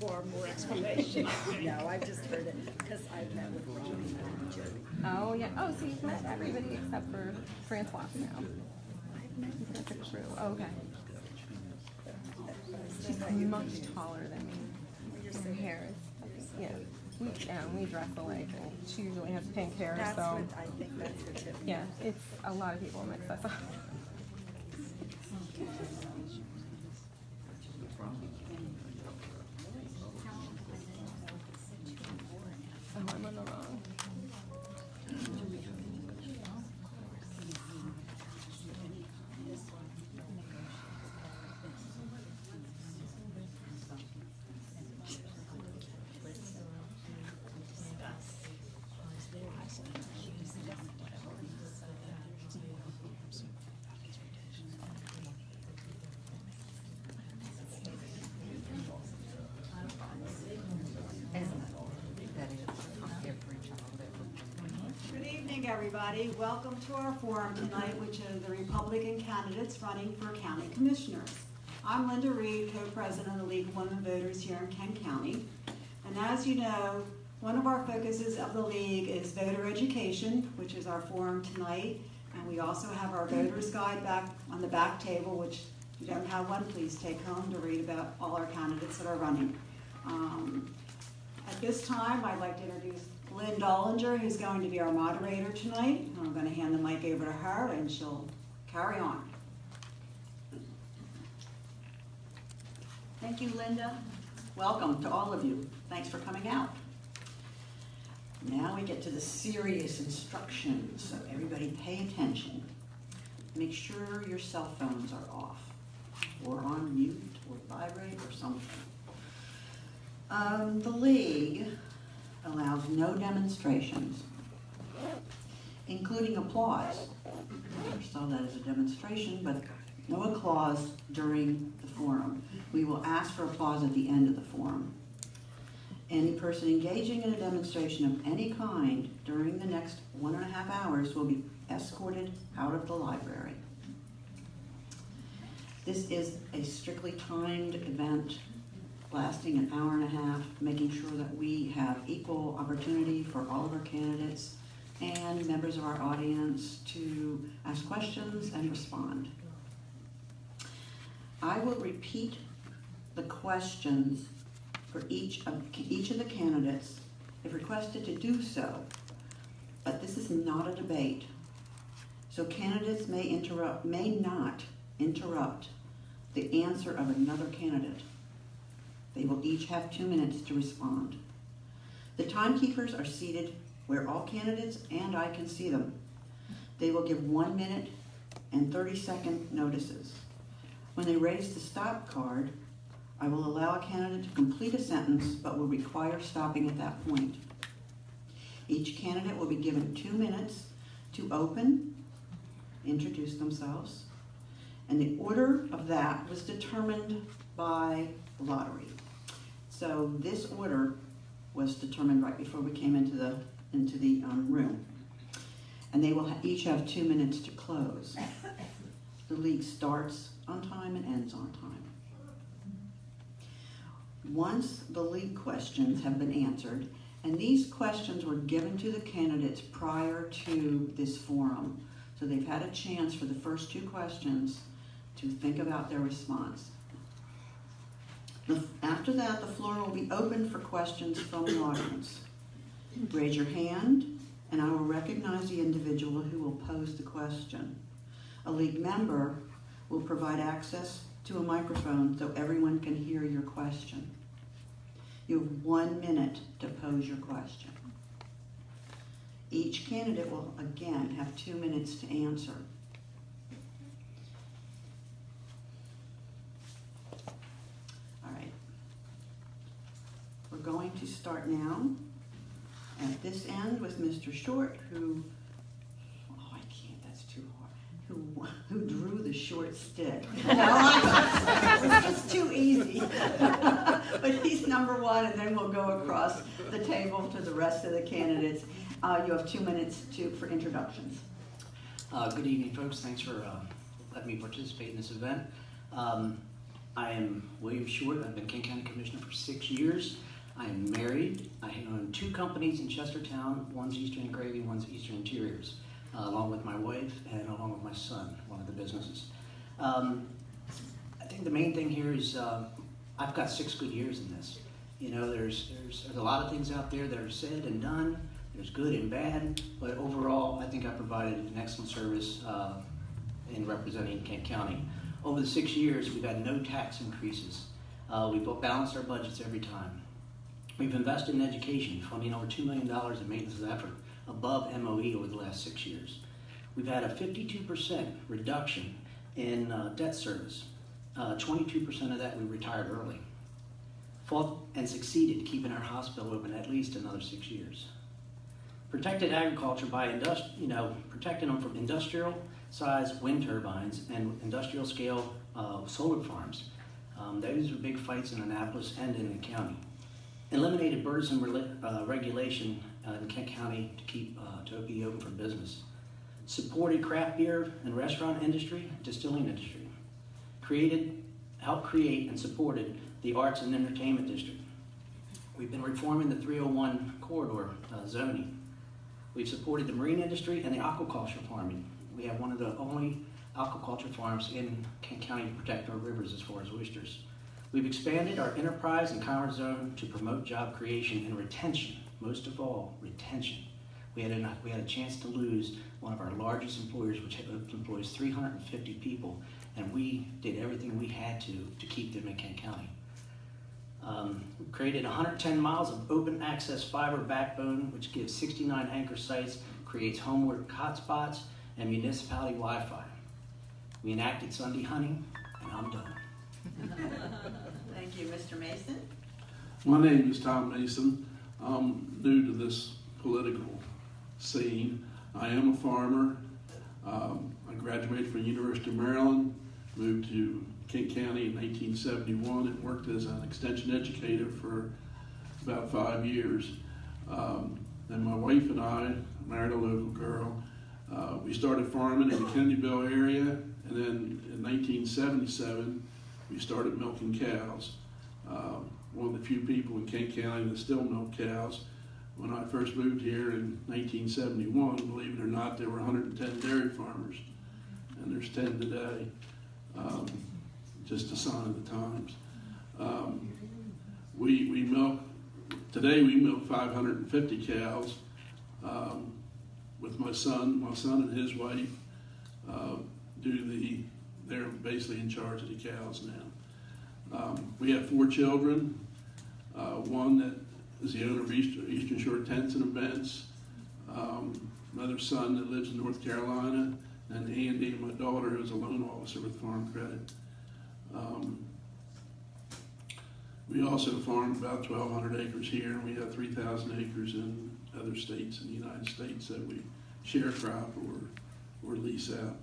for more explanation. No, I just heard it because I've met with Ron and Jody. Oh, yeah. Oh, so you've met everybody except for Francois now. That's a crew. Oh, okay. She's much taller than me. Her hair is, yeah. We dress alike, and she usually has pink hair, That's so. what I think that's the tip. Yeah, it's a lot of people mix us up. Oh, I'm on the wrong. Good evening, everybody. Welcome to our forum tonight, which is the Republican candidates running for county commissioners. I'm Linda Reed, co-president of the League of Women Voters here in Kent County. And as you know, one of our focuses of the League is voter education, which is our forum tonight. And we also have our voter's guide back on the back table, which if you don't have one, please take home to read about all our candidates that are running. At this time, I'd like to introduce Lynn Dollinger, who's going to be our moderator tonight. I'm going to hand the mic over to her, and she'll carry on. Thank you, Linda. Welcome to all of you. Thanks for coming out. Now we get to the serious instructions, so everybody pay attention. Make sure your cell phones are off, or on mute, or vibrate, or something. The League allows no demonstrations, including applause. I saw that as a demonstration, but no applause during the forum. We will ask for applause at the end of the forum. Any person engaging in a demonstration of any kind during the next 1.5 hours will be escorted out of the library. This is a strictly timed event lasting an hour and a half, making sure that we have equal opportunity for all of our candidates and members of our audience to ask questions and respond. I will repeat the questions for each of the candidates if requested to do so, but this is not a debate. So candidates may not interrupt the answer of another candidate. They will each have 2 minutes to respond. The timekeepers are seated where all candidates and I can see them. They will give 1 minute and 30-second notices. When they raise the stop card, I will allow a candidate to complete a sentence, but will require stopping at that point. Each candidate will be given 2 minutes to open, introduce themselves, and the order of that was determined by lottery. So this order was determined right before we came into the room. And they will each have 2 minutes to close. The League starts on time and ends on time. Once the League questions have been answered, and these questions were given to the candidates prior to this forum, so they've had a chance for the first 2 questions to think about their response. After that, the floor will be open for questions from the audience. Raise your hand, and I will recognize the individual who will pose the question. A League member will provide access to a microphone so everyone can hear your question. You have 1 minute to pose your question. Each candidate will again have 2 minutes to answer. All right. We're going to start now at this end with Mr. Short, who, oh, I can't, that's too hard, who drew the short stick. It's just too easy. But he's number 1, and then we'll go across the table to the rest of the candidates. You have 2 minutes for introductions. Good evening, folks. Thanks for letting me participate in this event. I am William Short. I've been Kent County Commissioner for 6 years. I am married. I own 2 companies in Chestertown. One's Eastern Engraving, one's Eastern Interiors, along with my wife and along with my son, one of the businesses. I think the main thing here is I've got 6 good years in this. You know, there's a lot of things out there that are said and done. There's good and bad, but overall, I think I provided an excellent service in representing Kent County. Over the 6 years, we've had no tax increases. We've balanced our budgets every time. We've invested in education, funding over $2 million in maintenance effort above MOE over the last 6 years. We've had a 52% reduction in debt service. 22% of that we retired early. Fought and succeeded keeping our hospital open at least another 6 years. Protected agriculture by protecting them from industrial size wind turbines and industrial scale solar farms. Those were big fights in Annapolis and in the county. Eliminated burdensome regulation in Kent County to keep to be open for business. Supported craft beer and restaurant industry, distilling industry. Helped create and supported the arts and entertainment district. We've been reforming the 301 corridor zoning. We've supported the marine industry and the aquaculture farming. We have one of the only aquaculture farms in Kent County to protect our rivers as far as oysters. We've expanded our enterprise and commerce zone to promote job creation and retention. Most of all, retention. We had a chance to lose one of our largest employers, which employs 350 people, and we did everything we had to keep them in Kent County. We created 110 miles of open access fiber backbone, which gives 69 anchor sites, creates homework hotspots, and municipality Wi-Fi. We enacted Sunday hunting, and I'm done. Thank you, Mr. Mason. My name is Tom Mason. I'm new to this political scene. I am a farmer. I graduated from the University of Maryland, moved to Kent County in 1971 and worked as an extension educator for about 5 years. Then my wife and I married a local girl. We started farming in the Kennedyville area, and then in 1977 we started milking cows. One of the few people in Kent County that still milk cows. When I first moved here in 1971, believe it or not, there were 110 dairy farmers, and there's 10 today. Just a sign of the times. We milk, today we milk 550 cows with my son and his wife they're basically in charge of the cows now. We have 4 children, one that is the owner of Eastern Shore Tents and Events, another son that lives in North Carolina, and Andy, my daughter, who's a loan officer with Farm Credit. We also farm about 1,200 acres here, and we have 3,000 acres in other states in the United States that we share crop or lease out.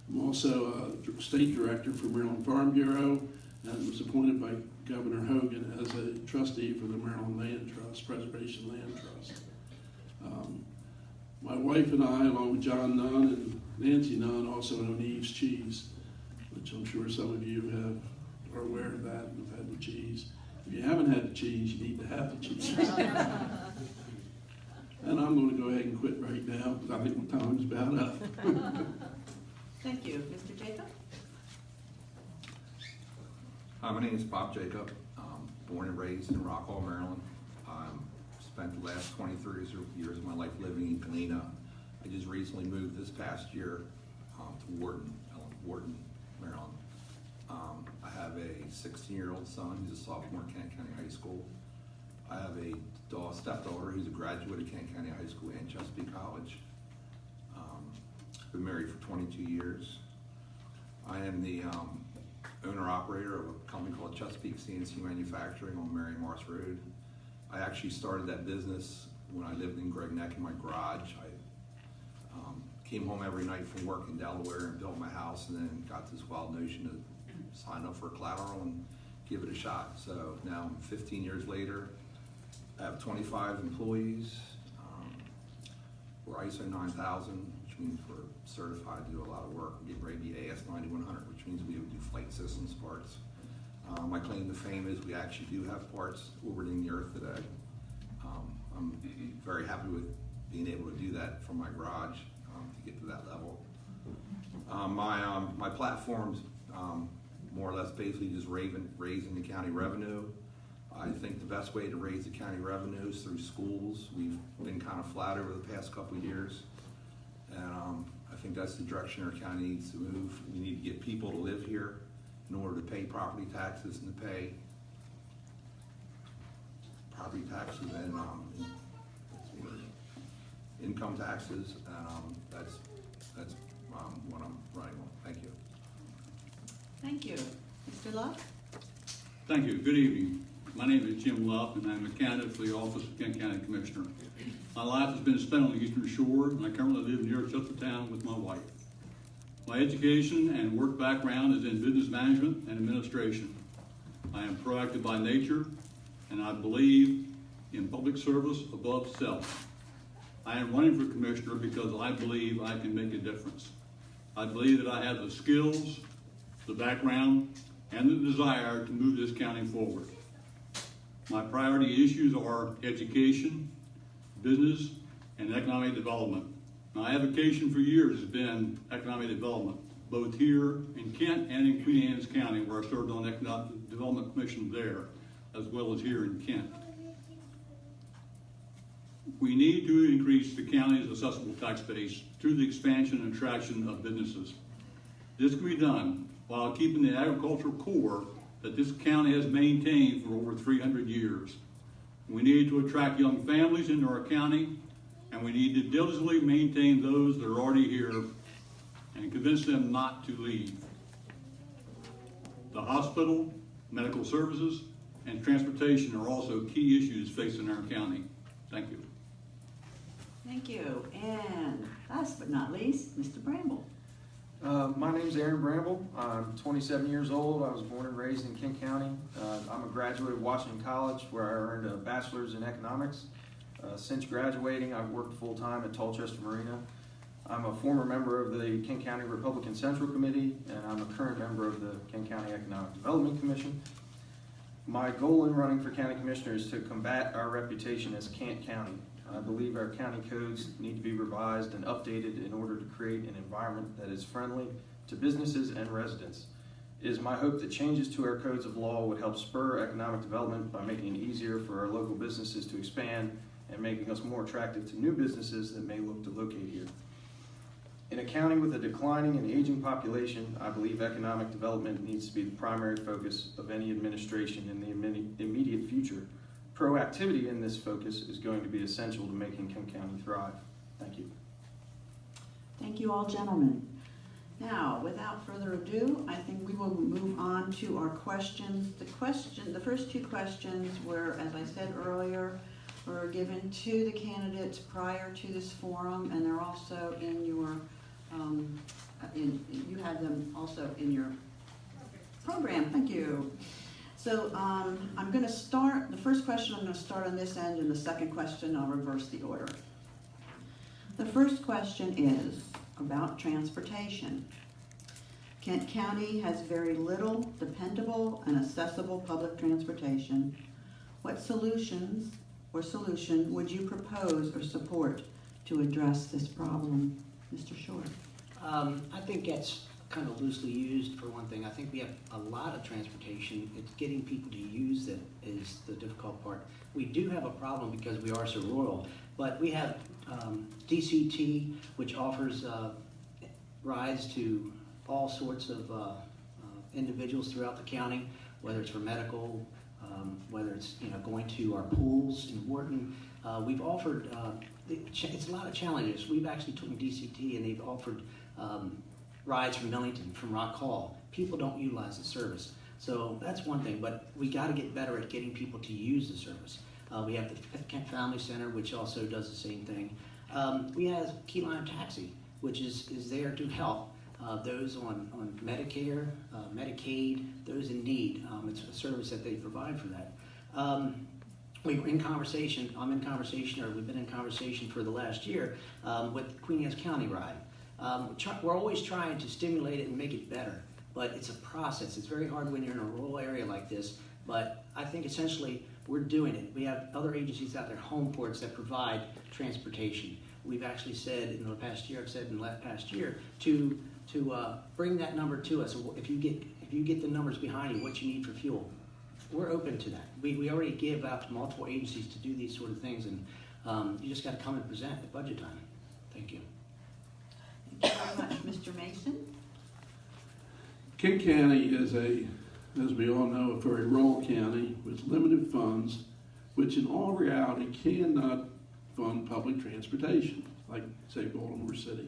I'm also a state director for Maryland Farm Bureau and was appointed by Governor Hogan as a trustee for the Maryland Land Trust, Preservation Land Trust. My wife and I, along with John Nunn and Nancy Nunn, also own Eve's Cheese, which I'm sure some of you are aware of that and have had the cheese. If you haven't had the cheese, you need to have the cheese. And I'm going to go ahead and quit right now because I think my time's about up. Thank you. Mr. Jacob? Hi, my name is Bob Jacob. Born and raised in Rockwall, Maryland. Spent the last 23 years of my life living in Penina. I just recently moved this past year to Wharton, Maryland. I have a 16-year-old son who's a sophomore at Kent County High School. I have a stepdaughter who's a graduate of Kent County High School and Chesapeake College. Been married for 22 years. I am the owner-operator of a company called Chesapeake CNC Manufacturing on Mary Morse Road. I actually started that business when I lived in Greg Neck in my garage. I came home every night from work in Delaware and built my house, and then got this wild notion to sign up for collateral and give it a shot. So now 15 years later, I have 25 employees. We're ISO 9000 which means we're certified to do a lot of work. We're getting ready to be AS 9100, which means we would do flight systems parts. My claim to fame is we actually do have parts orbiting the Earth today. I'm very happy with being able to do that from my garage to get to that level. My platform's more or less basically just raising the county revenue. I think the best way to raise the county revenue is through schools. We've been kind of flat over the past couple of years, and I think that's the direction our county needs to move. We need to get people to live here in order to pay property taxes and to pay property taxes and income taxes, and that's what I'm running on. Thank you. Thank you. Mr. Love? Thank you. Good evening. My name is Jim Love, and I'm a candidate for the office of Kent County Commissioner. My life has been spent on the Eastern Shore, and I currently live near Chestertown with my wife. My education and work background is in business management and administration. I am proactive by nature, and I believe in public service above self. I am running for commissioner because I believe I can make a difference. I believe that I have the skills, the background, and the desire to move this county forward. My priority issues are education, business, and economic development. My avocation for years has been economic development, both here in Kent and in Queen Anne's County, where I served on the Economic Development Commission there, as well as here in Kent. We need to increase the county's assessable tax base through the expansion and attraction of businesses. This can be done while keeping the agricultural core that this county has maintained for over 300 years. We need to attract young families into our county, and we need to diligently maintain those that are already here and convince them not to leave. The hospital, medical services, and transportation are also key issues facing our county. Thank you. Thank you. And last but not least, Mr. Bramble. My name's Aaron Bramble. I'm 27 years old. I was born and raised in Kent County. I'm a graduate of Washington College, where I earned a bachelor's in economics. Since graduating, I've worked full-time at Tolchester Marina. I'm a former member of the Kent County Republican Central Committee, and I'm a current member of the Kent County Economic Development Commission. My goal in running for county commissioner is to combat our reputation as Kent County. I believe our county codes need to be revised and updated in order to create an environment that is friendly to businesses and residents. It is my hope that changes to our codes of law would help spur economic development by making it easier for our local businesses to expand and making us more attractive to new businesses that may look to locate here. In a county with a declining and aging population, I believe economic development needs to be the primary focus of any administration in the immediate future. Proactivity in this focus is going to be essential to making Kent County thrive. Thank you. Thank you all, gentlemen. Now, without further ado, I think we will move on to our questions. The first two questions were, as I said earlier, were given to the candidates prior to this forum, and they're also in your, you have them also in your program. Thank you. So I'm going to start, the first question I'm going to start on this end, and the second question I'll reverse the order. The first question is about transportation. Kent County has very little dependable and accessible public transportation. What solution would you propose or support to address this problem? Mr. Shore. I think that's kind of loosely used for one thing. I think we have a lot of transportation. It's getting people to use it is the difficult part. We do have a problem because we are so rural, but we have DCT, which offers rides to all sorts of individuals throughout the county, whether it's for medical, whether it's going to our pools in Wharton. We've offered, it's a lot of challenges. We've actually taken DCT and they've offered rides from Millington, from Rock Hall. People don't utilize the service. So that's one thing, but we got to get better at getting people to use the service. We have the Kent Family Center, which also does the same thing. We have Key Lime Taxi, which is there to help those on Medicare, Medicaid, those in need. It's a service that they provide for that. We're in conversation, we've been in conversation for the last year with Queen Anne's County Ride. We're always trying to stimulate it and make it better, but it's a process. It's very hard when you're in a rural area like this, but I think essentially we're doing it. We have other agencies out there, home ports, that provide transportation. We've actually said in the past year, to bring that number to us. If you get the numbers behind you, what you need for fuel, we're open to that. We already give out to multiple agencies to do these sort of things, and you just got to come and present at budget time. Thank you. Thank you very much. Mr. Mason? Kent County is as we all know, a very rural county with limited funds, which in all reality cannot fund public transportation, like, say, Baltimore City.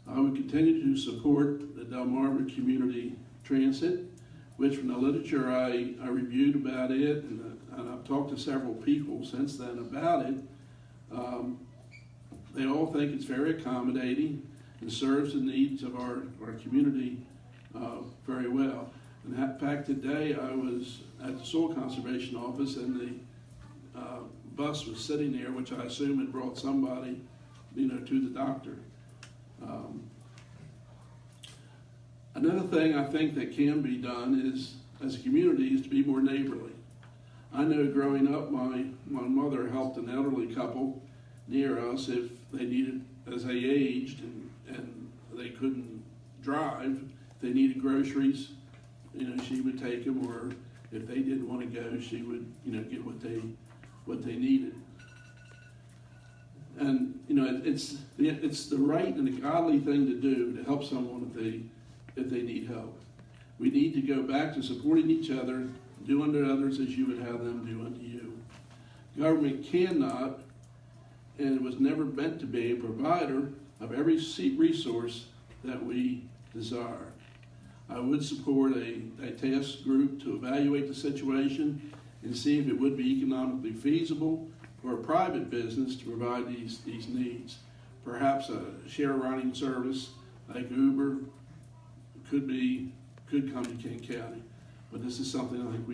I would continue to support the Delmarva Community Transit, which from the literature I reviewed about it, and I've talked to several people since then about it, they all think it's very accommodating and serves the needs of our community very well. In fact, today I was at the Soil Conservation Office, and the bus was sitting there, which I assume had brought somebody, to the doctor. Another thing I think that can be done is, as a community, is to be more neighborly. I know growing up, my mother helped an elderly couple near us if they needed, as they aged and they couldn't drive, if they needed groceries, she would take them, or if they didn't want to go, she would, get what they needed. And it's the right and the godly thing to do to help someone if they need help. We need to go back to supporting each other, do unto others as you would have them do unto you. Government cannot, and it was never meant to be, a provider of every resource that we desire. I would support a task group to evaluate the situation and see if it would be economically feasible for a private business to provide these needs. Perhaps a share riding service like Uber could come to Kent County, but this is something I think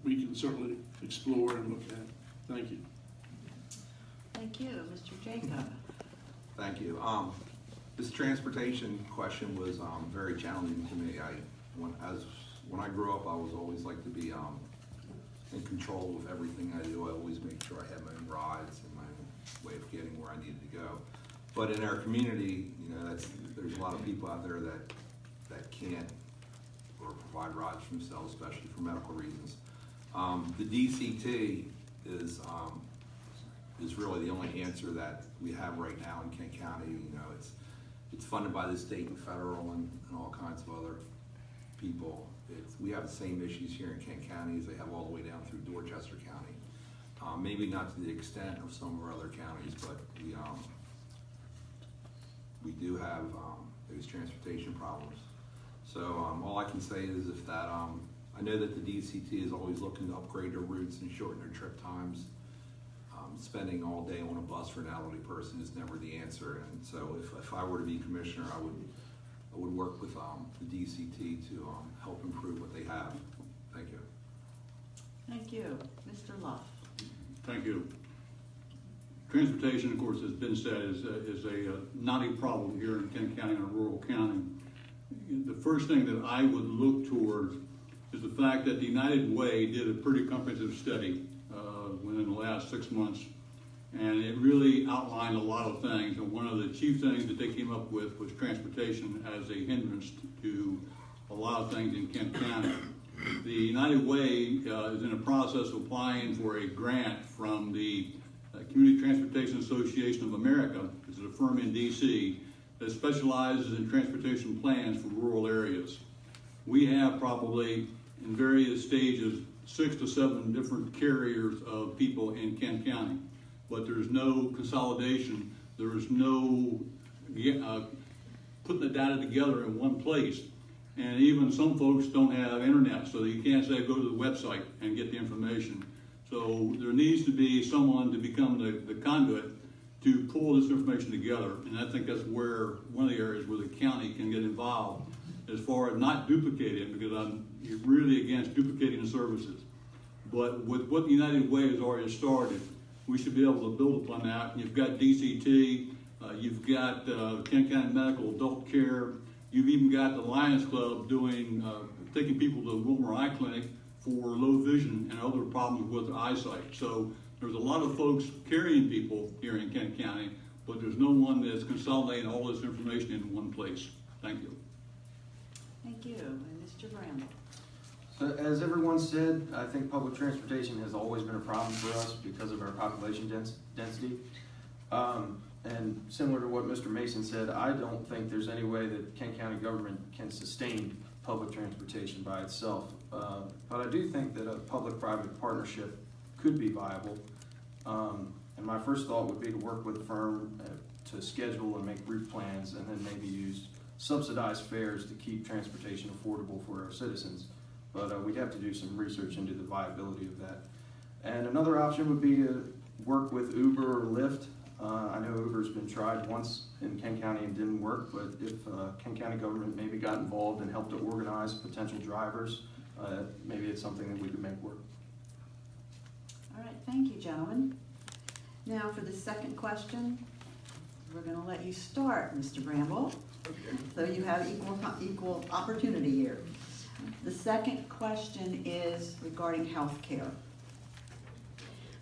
we can certainly explore and look at. Thank you. Thank you. Mr. Jacob? Thank you. This transportation question was very challenging to me. When I grew up, I was always like to be in control of everything I do. I always make sure I had my own rides and my own way of getting where I needed to go. But in our community, there's a lot of people out there that can't or provide rides for themselves, especially for medical reasons. The DCT is really the only answer that we have right now in Kent County. It's funded by the state and federal and all kinds of other people. We have the same issues here in Kent County as they have all the way down through Dorchester County. Maybe not to the extent of some of our other counties, but we do have those transportation problems. So all I can say is I know that the DCT is always looking to upgrade their routes and shorten their trip times. Spending all day on a bus for an elderly person is never the answer, and so if I were to be commissioner, I would work with the DCT to help improve what they have. Thank you. Thank you. Mr. Luff? Thank you. Transportation, of course, has been said, is a knotty problem here in Kent County, in a rural county. The first thing that I would look towards is the fact that the United Way did a pretty comprehensive study within the last 6 months, and it really outlined a lot of things, and one of the chief things that they came up with was transportation as a hindrance to a lot of things in Kent County. The United Way is in the process of applying for a grant from the Community Transportation Association of America. This is a firm in DC that specializes in transportation plans for rural areas. We have probably in various stages 6 to 7 different carriers of people in Kent County, but there's no consolidation. There is no putting the data together in one place. And even some folks don't have internet, so you can't say go to the website and get the information. So there needs to be someone to become the conduit to pull this information together. And I think that's where one of the areas where the county can get involved as far as not duplicating, because I'm really against duplicating the services. But with what the United Way has already started, we should be able to build upon that. You've got DCT, You've got Kent County Medical Adult Care. You've even got the Lions Club doing taking people to the Wilmer Eye Clinic for low vision and other problems with their eyesight. So there's a lot of folks carrying people here in Kent County, but there's no one that's consolidating all this information in one place. Thank you. Thank you. And Mr. Bramble. So as everyone said, I think public transportation has always been a problem for us because of our population density. And similar to what Mr. Mason said, I don't think there's any way that Kent County government can sustain public transportation by itself. But I do think that a public-private partnership could be viable. And my first thought would be to work with a firm to schedule and make route plans, and then maybe use subsidized fares to keep transportation affordable for our citizens. But we'd have to do some research into the viability of that. And another option would be to work with Uber or Lyft. I know Uber's been tried once in Kent County and didn't work, but if Kent County government maybe got involved and helped to organize potential drivers, maybe it's something that we could make work. All right, thank you, gentlemen. Now for the second question, we're going to let you start, Mr. Bramble. So you have equal opportunity here. The second question is regarding health care.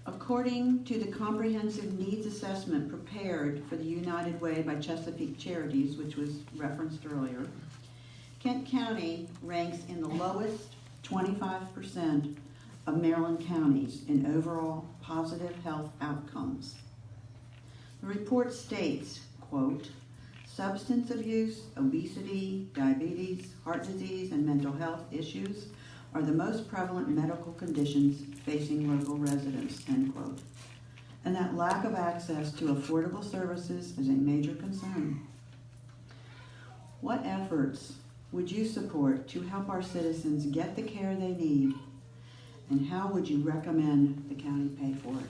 According to the comprehensive needs assessment prepared for the United Way by Chesapeake Charities, which was referenced earlier, Kent County ranks in the lowest 25% of Maryland counties in overall positive health outcomes. The report states, quote, substance abuse, obesity, diabetes, heart disease, and mental health issues are the most prevalent medical conditions facing local residents, end quote. And that lack of access to affordable services is a major concern. What efforts would you support to help our citizens get the care they need, and how would you recommend the county pay for it?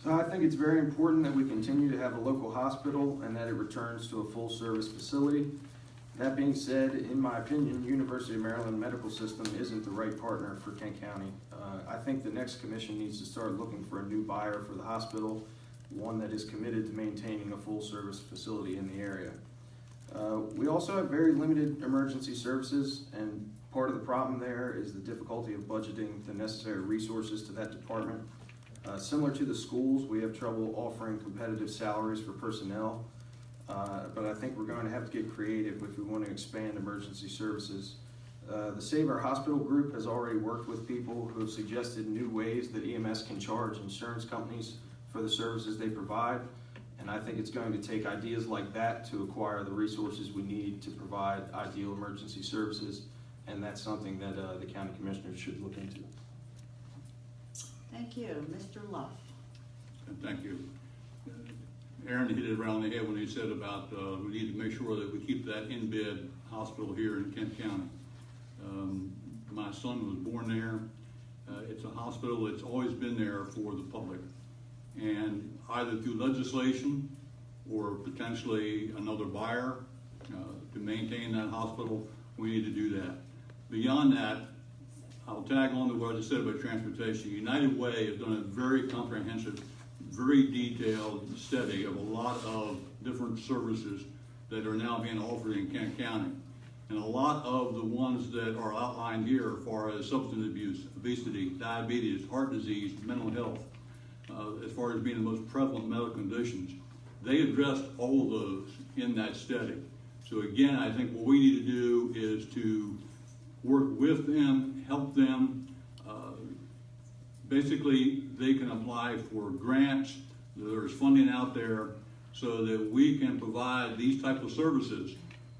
So I think it's very important that we continue to have a local hospital and that it returns to a full-service facility. That being said, in my opinion, University of Maryland Medical System isn't the right partner for Kent County. I think the next commission needs to start looking for a new buyer for the hospital, one that is committed to maintaining a full-service facility in the area. We also have very limited emergency services, and part of the problem there is the difficulty of budgeting the necessary resources to that department. Similar to the schools, we have trouble offering competitive salaries for personnel. But I think we're going to have to get creative if we want to expand emergency services. The Save Our Hospital group has already worked with people who have suggested new ways that EMS can charge insurance companies for the services they provide. And I think it's going to take ideas like that to acquire the resources we need to provide ideal emergency services. And that's something that the county commissioners should look into. Thank you. Mr. Luff. Thank you. Aaron hit it around the head when he said about we need to make sure that we keep that in-bed hospital here in Kent County. My son was born there. It's a hospital that's always been there for the public. And either through legislation or potentially another buyer to maintain that hospital, we need to do that. Beyond that, I'll tag on to what I just said about transportation. United Way has done a very comprehensive, very detailed study of a lot of different services that are now being offered in Kent County. And a lot of the ones that are outlined here as far as substance abuse, obesity, diabetes, heart disease, mental health, as far as being the most prevalent medical conditions, they addressed all of those in that study. So again, I think what we need to do is to work with them, help them. Basically, they can apply for grants. There's funding out there so that we can provide these type of services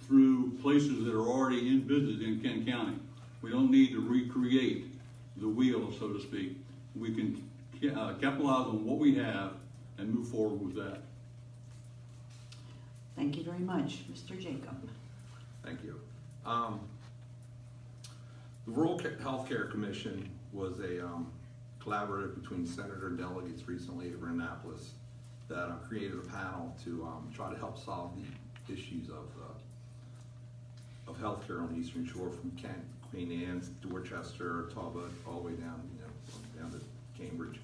through places that are already in business in Kent County. We don't need to recreate the wheel, so to speak. We can capitalize on what we have and move forward with that. Thank you very much. Mr. Jacob. Thank you. The Rural Healthcare Commission was a collaborative between senator and delegates recently at Annapolis that created a panel to try to help solve the issues of healthcare on the Eastern Shore, from Kent, Queen Anne's, Dorchester, Talbot, all the way down, down to Cambridge.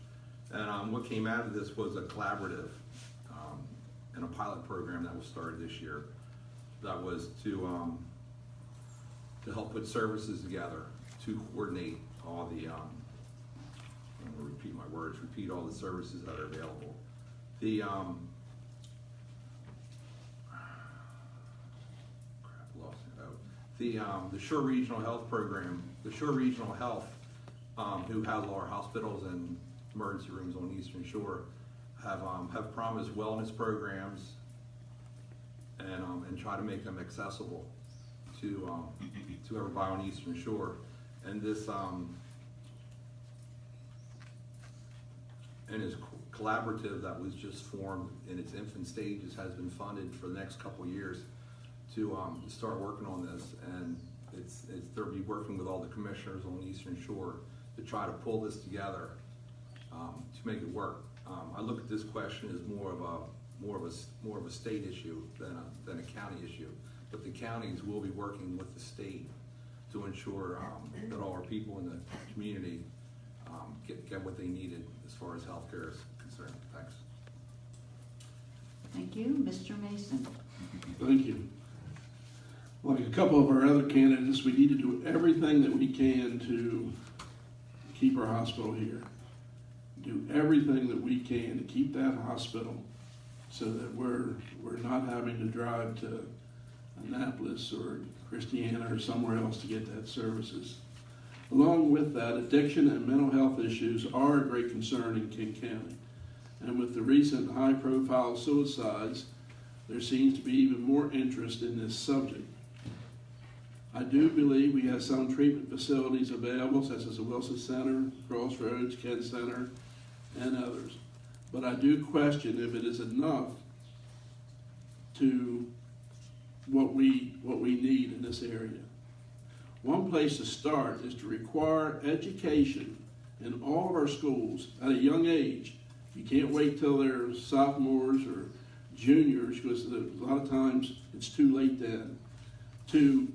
And what came out of this was a collaborative and a pilot program that was started this year. That was to help put services together to coordinate all the, I'm going to repeat my words, repeat all the services that are available. The, the Shore Regional Health Program, the Shore Regional Health, who have our hospitals and emergency rooms on Eastern Shore, have promised wellness programs and try to make them accessible to everybody on Eastern Shore. And this collaborative that was just formed in its infant stages has been funded for the next couple of years to start working on this, and they'll be working with all the commissioners on the Eastern Shore to try to pull this together to make it work. I look at this question as more of a state issue than a county issue, but the counties will be working with the state to ensure that all our people in the community get what they needed as far as healthcare is concerned. Thanks. Thank you. Mr. Mason. Thank you. Like a couple of our other candidates, we need to do everything that we can to keep our hospital here. Do everything that we can to keep that hospital so that we're not having to drive to Annapolis or Christiana or somewhere else to get that services. Along with that, addiction and mental health issues are a great concern in King County. And with the recent high-profile suicides, there seems to be even more interest in this subject. I do believe we have some treatment facilities available, such as the Wilson Center, Crossroads, Kent Center, and others. But I do question if it is enough to what we need in this area. One place to start is to require education in all of our schools at a young age. You can't wait till they're sophomores or juniors, because a lot of times it's too late then, to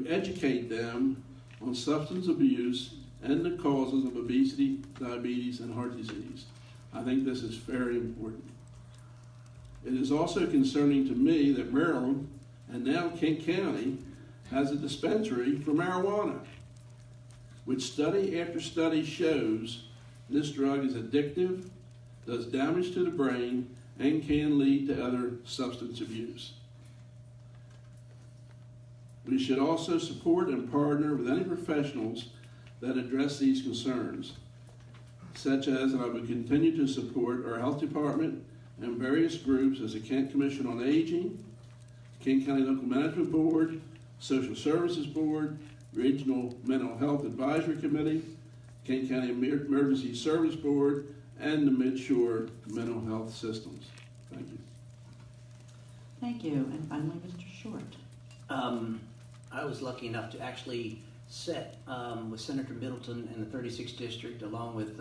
educate them on substance abuse and the causes of obesity, diabetes, and heart disease. I think this is very important. It is also concerning to me that Maryland, and now Kent County, has a dispensary for marijuana, which study after study shows this drug is addictive, does damage to the brain, and can lead to other substance abuse. We should also support and partner with any professionals that address these concerns, such as, and I would continue to support our health department and various groups as the Kent Commission on Aging, Kent County Local Management Board, Social Services Board, Regional Mental Health Advisory Committee, Kent County Emergency Service Board, and the Mid-Shore Mental Health Systems. Thank you. Thank you. And finally, Mr. Short. I was lucky enough to actually sit with Senator Middleton in the 36th District, along with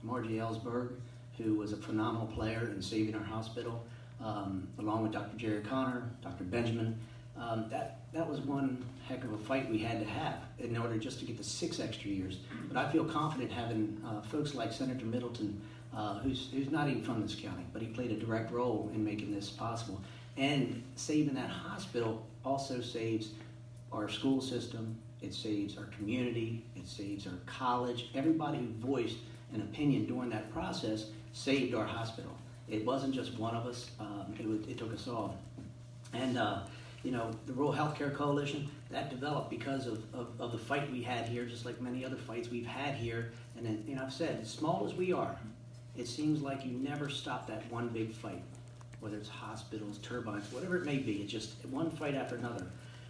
Margie Ellsberg, who was a phenomenal player in saving our hospital, along with Dr. Jerry Connor, Dr. Benjamin. That was one heck of a fight we had to have in order just to get the 6 extra years. But I feel confident having folks like Senator Middleton, who's not even from this county, but he played a direct role in making this possible. And saving that hospital also saves our school system, it saves our community, it saves our college. Everybody who voiced an opinion during that process saved our hospital. It wasn't just one of us, it took us all. And you know, the Rural Healthcare Coalition, that developed because of the fight we had here, just like many other fights we've had here. And then, you know, I've said, as small as we are, it seems like you never stop that one big fight, whether it's hospitals, turbines, whatever it may be. It's just one fight after another.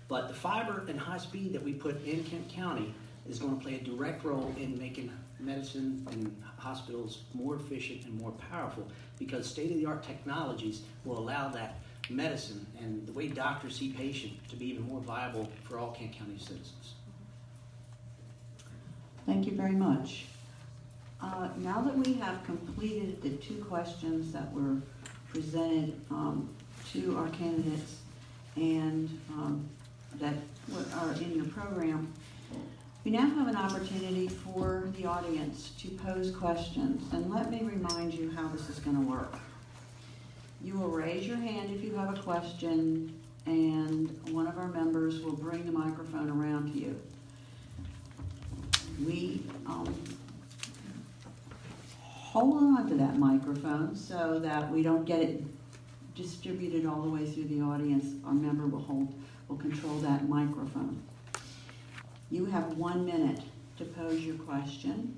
But the fiber and high speed that we put in Kent County is going to play a direct role in making medicine and hospitals more efficient and more powerful, because state-of-the-art technologies will allow that medicine and the way doctors see patients to be even more viable for all Kent County citizens. Thank you very much. Now that we have completed the 2 questions that were presented to our candidates and that are in your program, we now have an opportunity for the audience to pose questions. And let me remind you how this is going to work. You will raise your hand if you have a question, and one of our members will bring the microphone around to you. We hold on to that microphone so that we don't get it distributed all the way through the audience. Our member will control that microphone. You have 1 minute to pose your question.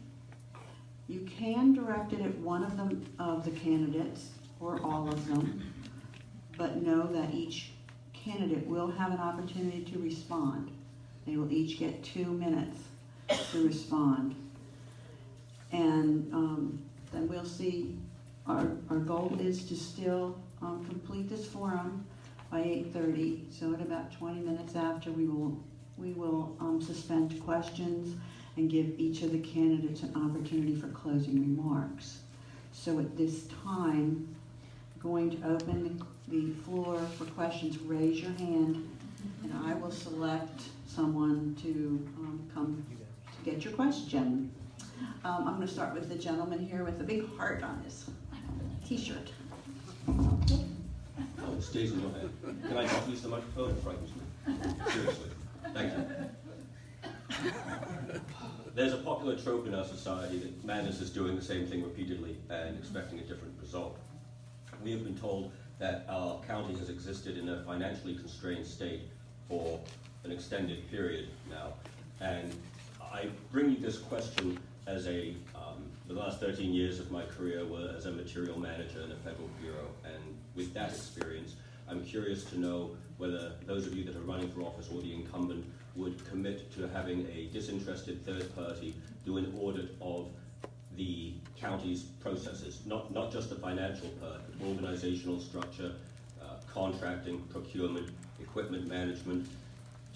You can direct it at one of the candidates or all of them, but know that each candidate will have an opportunity to respond. They will each get 2 minutes to respond. And then we'll see, our goal is to still complete this forum by 8:30. So at about 20 minutes after, we will suspend questions and give each of the candidates an opportunity for closing remarks. So at this time, going to open the floor for questions. Raise your hand, and I will select someone to come to get your question. I'm going to start with the gentleman here with the big heart on his t-shirt. Oh, it stays in your head. Can I not use the microphone? It frightens me. Seriously. Thank you. There's a popular trope in our society that madness is doing the same thing repeatedly and expecting a different result. We have been told that our county has existed in a financially constrained state for an extended period now. And I bring you this question as the last 13 years of my career were as a material manager in a federal bureau. And with that experience, I'm curious to know whether those of you that are running for office or the incumbent would commit to having a disinterested third party do an audit of the county's processes, not just the financial part, but organizational structure, contracting, procurement, equipment management,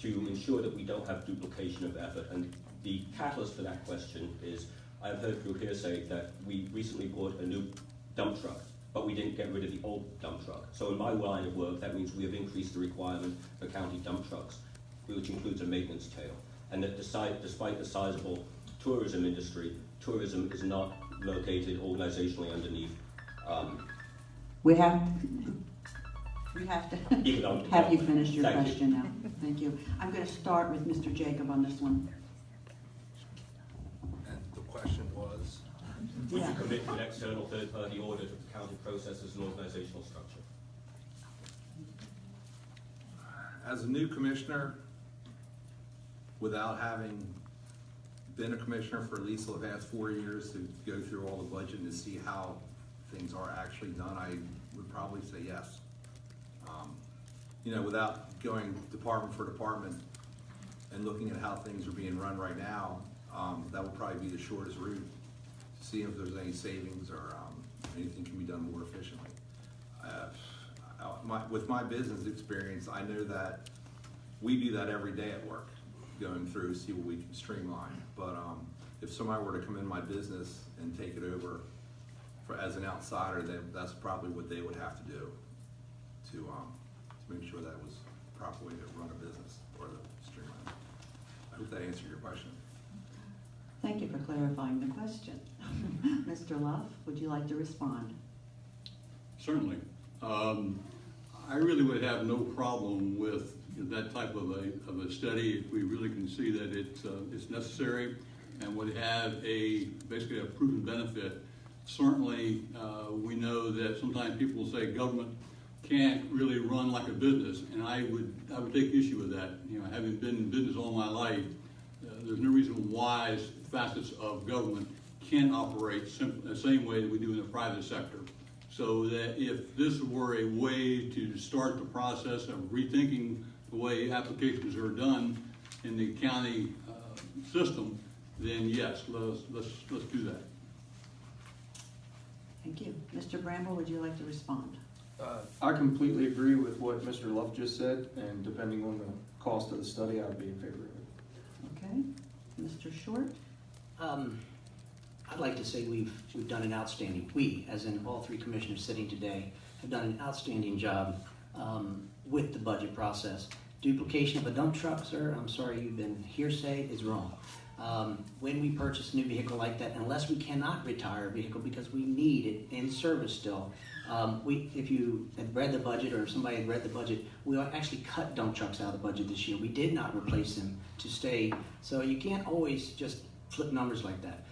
to ensure that we don't have duplication of effort. And the catalyst for that question is, I've heard through hearsay that we recently bought a new dump truck, but we didn't get rid of the old dump truck. So in my line of work, that means we have increased the requirement for county dump trucks, which includes a maintenance tail. And that despite the sizable tourism industry, tourism is not located organizationally underneath. We have to Economic have you development. finish your Thank question now. Thank you. I'm going to start with Mr. Jacob on this one. And the question was? Would you commit to an external third-party audit of the county processes and organizational structure? As a new commissioner, without having been a commissioner for at least the past 4 years to go through all the budget and to see how things are actually done, I would probably say yes. Without going department for department and looking at how things are being run right now, that would probably be the shortest route to see if there's any savings or anything can be done more efficiently. With my business experience, I know that we do that every day at work, going through, see what we can streamline. But if somebody were to come in my business and take it over as an outsider, then that's probably what they would have to do to make sure that was the proper way to run a business or the streamline. I hope that answered your question. Thank you for clarifying the question. Mr. Luff, would you like to respond? Certainly. I really would have no problem with that type of a study if we really can see that it's necessary and would have basically a proven benefit. Certainly, we know that sometimes people say government can't really run like a business, and I would take issue with that. Having been in business all my life, there's no reason why facets of government can't operate the same way that we do in the private sector. So that if this were a way to start the process of rethinking the way applications are done in the county system, then yes, let's do that. Thank you. Mr. Bramble, would you like to respond? I completely agree with what Mr. Luff just said, and depending on the cost of the study, I'd be in favor of it. Okay. Mr. Short? I'd like to say we've done an outstanding, we, as in all three commissioners sitting today, have done an outstanding job with the budget process. Duplication of a dump truck, sir, I'm sorry, you've been hearsay is wrong. When we purchase a new vehicle like that, unless we cannot retire a vehicle because we need it in service still, if you had read the budget or if somebody had read the budget, we actually cut dump trucks out of the budget this year. We did not replace them to stay. So you can't always just flip numbers like that.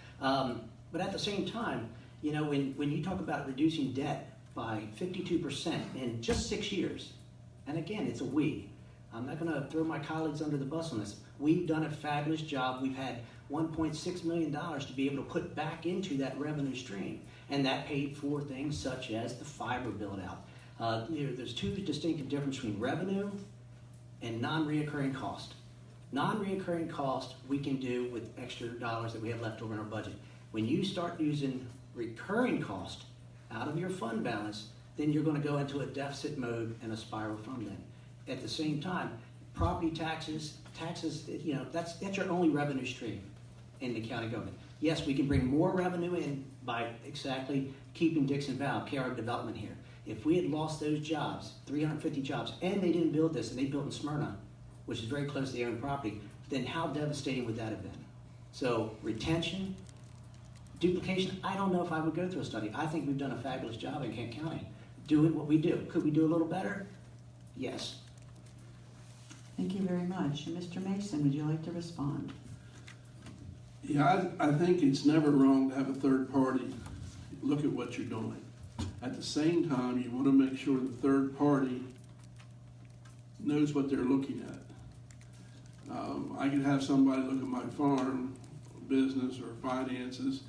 But at the same time, you know, when you talk about reducing debt by 52% in just 6 years, and again, it's a we. I'm not going to throw my colleagues under the bus on this. We've done a fabulous job. We've had $1.6 million to be able to put back into that revenue stream. And that paid for things such as the fiber build out. There's two distinct differences between revenue and non-reoccurring cost. Non-reoccurring cost we can do with extra dollars that we have left over in our budget. When you start using recurring cost out of your fund balance, then you're going to go into a deficit mode and a spiral from then. At the same time, property taxes, you know, that's your only revenue stream in the county government. Yes, we can bring more revenue in by exactly keeping Dixon Val, KR Development here. If we had lost those jobs, 350 jobs, and they didn't build this, and they built in Smyrna, which is very close to their own property, then how devastating would that have been? So retention, duplication, I don't know if I would go through a study. I think we've done a fabulous job in Kent County doing what we do. Could we do a little better? Yes. Thank you very much. And Mr. Mason, would you like to respond? Yeah, I think it's never wrong to have a third party look at what you're doing. At the same time, you want to make sure the third party knows what they're looking at. I could have somebody look at my farm business or finances,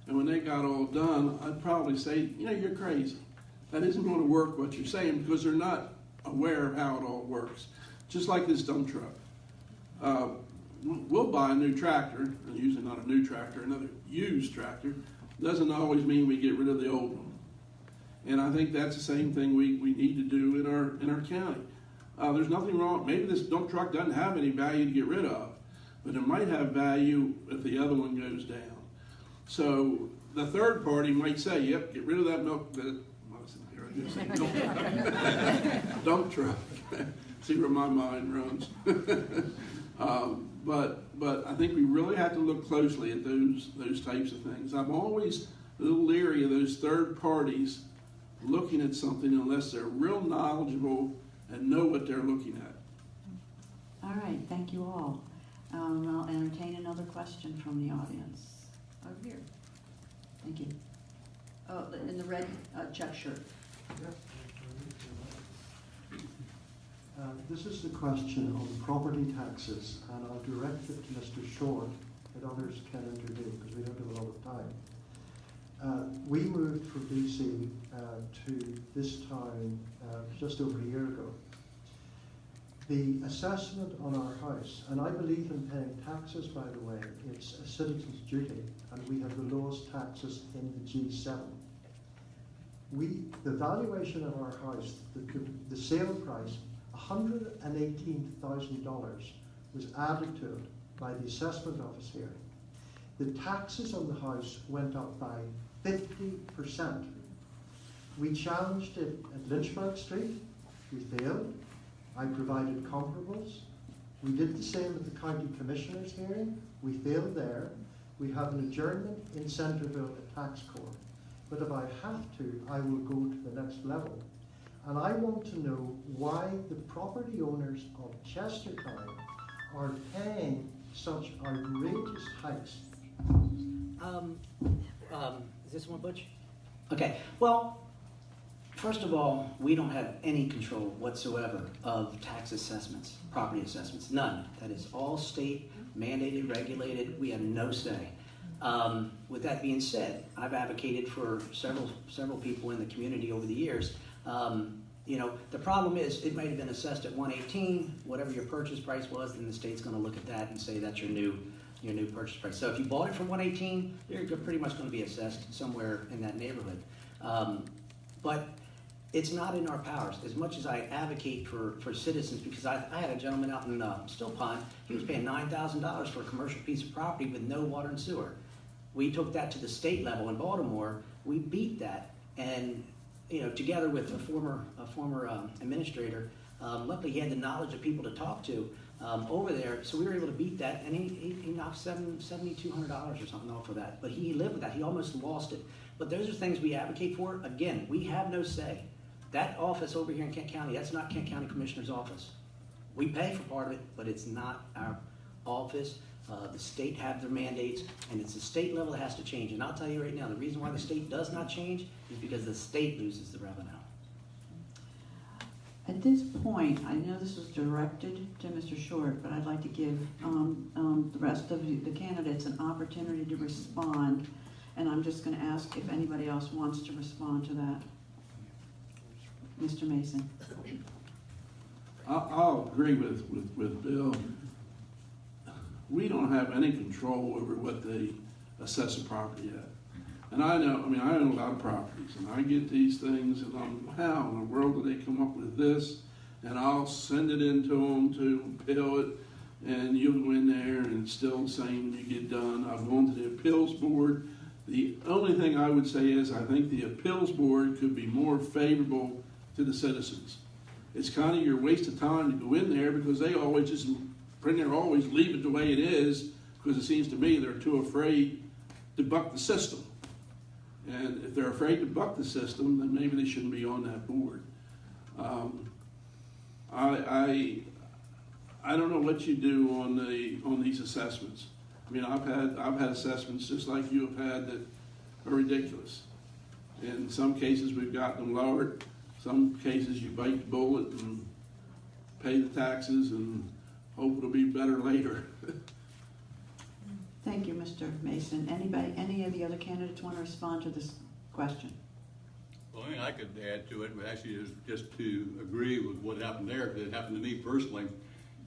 and when they got all done, I'd probably say, you know, you're crazy. That isn't going to work what you're saying, because they're not aware of how it all works. Just like this dump truck. We'll buy a new tractor, and usually not a new tractor, another used tractor. Doesn't always mean we get rid of the old one. And I think that's the same thing we need to do in our county. There's nothing wrong. Maybe this dump truck doesn't have any value to get rid of, but it might have value if the other one goes down. So the third party might say, yep, get rid of that dump truck. See where my mind runs. But I think we really have to look closely at those types of things. I'm always a little leery of those third parties looking at something unless they're real knowledgeable and know what they're looking at. All right, thank you all. I'll entertain another question from the audience. Over here. Thank you. Oh, in the red check shirt. This is the question on property taxes, and I'll direct it to Mr. Short, but others can intervene because we don't have a lot of time. We moved from BC to this town just over a year ago. The assessment on our house, and I believe in paying taxes, by the way, it's a citizen's duty, and we have the lowest taxes in the G7. The valuation of our house, the sale price, $118,000 was added to it by the assessment office here. The taxes on the house went up by 50%. We challenged it at Lynchburg Street. We failed. I provided comparables. We did the same at the county commissioners hearing. We failed there. We have an adjournment in Centreville at tax court. But if I have to, I will go to the next level. And I want to know why the property owners of Chestertown are paying such outrageous hikes. Is this one, Butch? Okay, well, first of all, we don't have any control whatsoever of tax assessments, property assessments, none. That is all state mandated, regulated. We have no say. With that being said, I've advocated for several people in the community over the years. You know, the problem is it might have been assessed at 118, whatever your purchase price was, then the state's going to look at that and say that's your new purchase price. So if you bought it for 118, you're pretty much going to be assessed somewhere in that neighborhood. But it's not in our powers. As much as I advocate for citizens, because I had a gentleman out in Still Pond, he was paying $9,000 for a commercial piece of property with no water and sewer. We took that to the state level in Baltimore. We beat that, and you know, together with a former administrator, luckily he had the knowledge of people to talk to. over there. So we were able to beat that, and he knocked $7,200 or something off of that. But he lived with that. He almost lost it. But those are things we advocate for. Again, we have no say. That office over here in Kent County, that's not Kent County Commissioner's office. We pay for part of it, but it's not our office. The state have their mandates, and it's the state level that has to change. And I'll tell you right now, the reason why the state does not change is because the state loses the revenue. At this point, I know this was directed to Mr. Short, but I'd like to give the rest of the candidates an opportunity to respond. And I'm just going to ask if anybody else wants to respond to that. Mr. Mason. I'll agree with Bill. We don't have any control over what they assess a property at. And I own a lot of properties, and I get these things, and how in the world do they come up with this? And I'll send it in to them to appeal it, and you'll go in there, and it's still the same when you get done. I've gone to the appeals board. The only thing I would say is I think the appeals board could be more favorable to the citizens. It's kind of your waste of time to go in there because they always just always leave it the way it is because it seems to me they're too afraid to buck the system. And if they're afraid to buck the system, then maybe they shouldn't be on that board. I don't know what you do on these assessments. I mean, I've had assessments just like you have had that are ridiculous. In some cases, we've gotten them lowered. Some cases, you bite the bullet and pay the taxes and hope it'll be better later. Thank you, Mr. Mason. Any of the other candidates want to respond to this question? Well, I could add to it, but actually just to agree with what happened there, because it happened to me personally,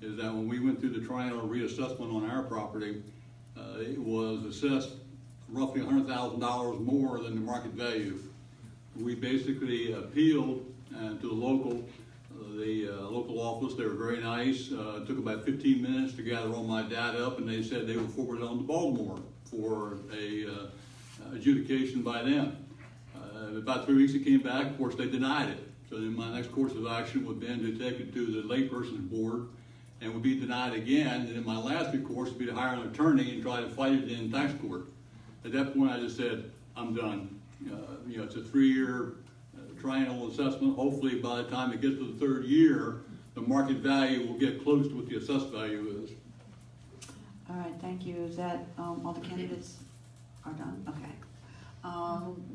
is that when we went through the triennial reassessment on our property, it was assessed roughly $100,000 more than the market value. We basically appealed to the local office. They were very nice. It took about 15 minutes to gather all my data up, and they said they would forward it on to Baltimore for a adjudication by them. About 3 weeks it came back. Of course, they denied it. So then my next course of action would then to take it to the layperson's board and would be denied again. And then my last recourse would be to hire an attorney and try to fight it in tax court. At that point, I just said, I'm done. It's a 3-year triennial assessment. Hopefully, by the time it gets to the 3rd year, the market value will get close to what the assessed value is. All right, thank you. Is that all the candidates are done? Okay.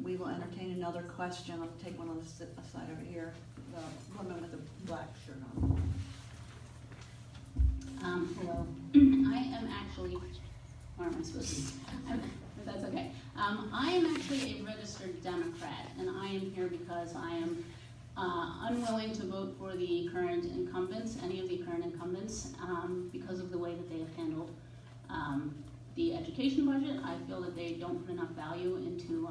We will entertain another question. I'll take one on the side over here. The woman with the black shirt on. Hello. I am actually, or am I supposed to? If that's okay. I am actually a registered Democrat, and I am here because I am unwilling to vote for the current incumbents, any of the current incumbents, because of the way that they have handled the education budget. I feel that they don't put enough value into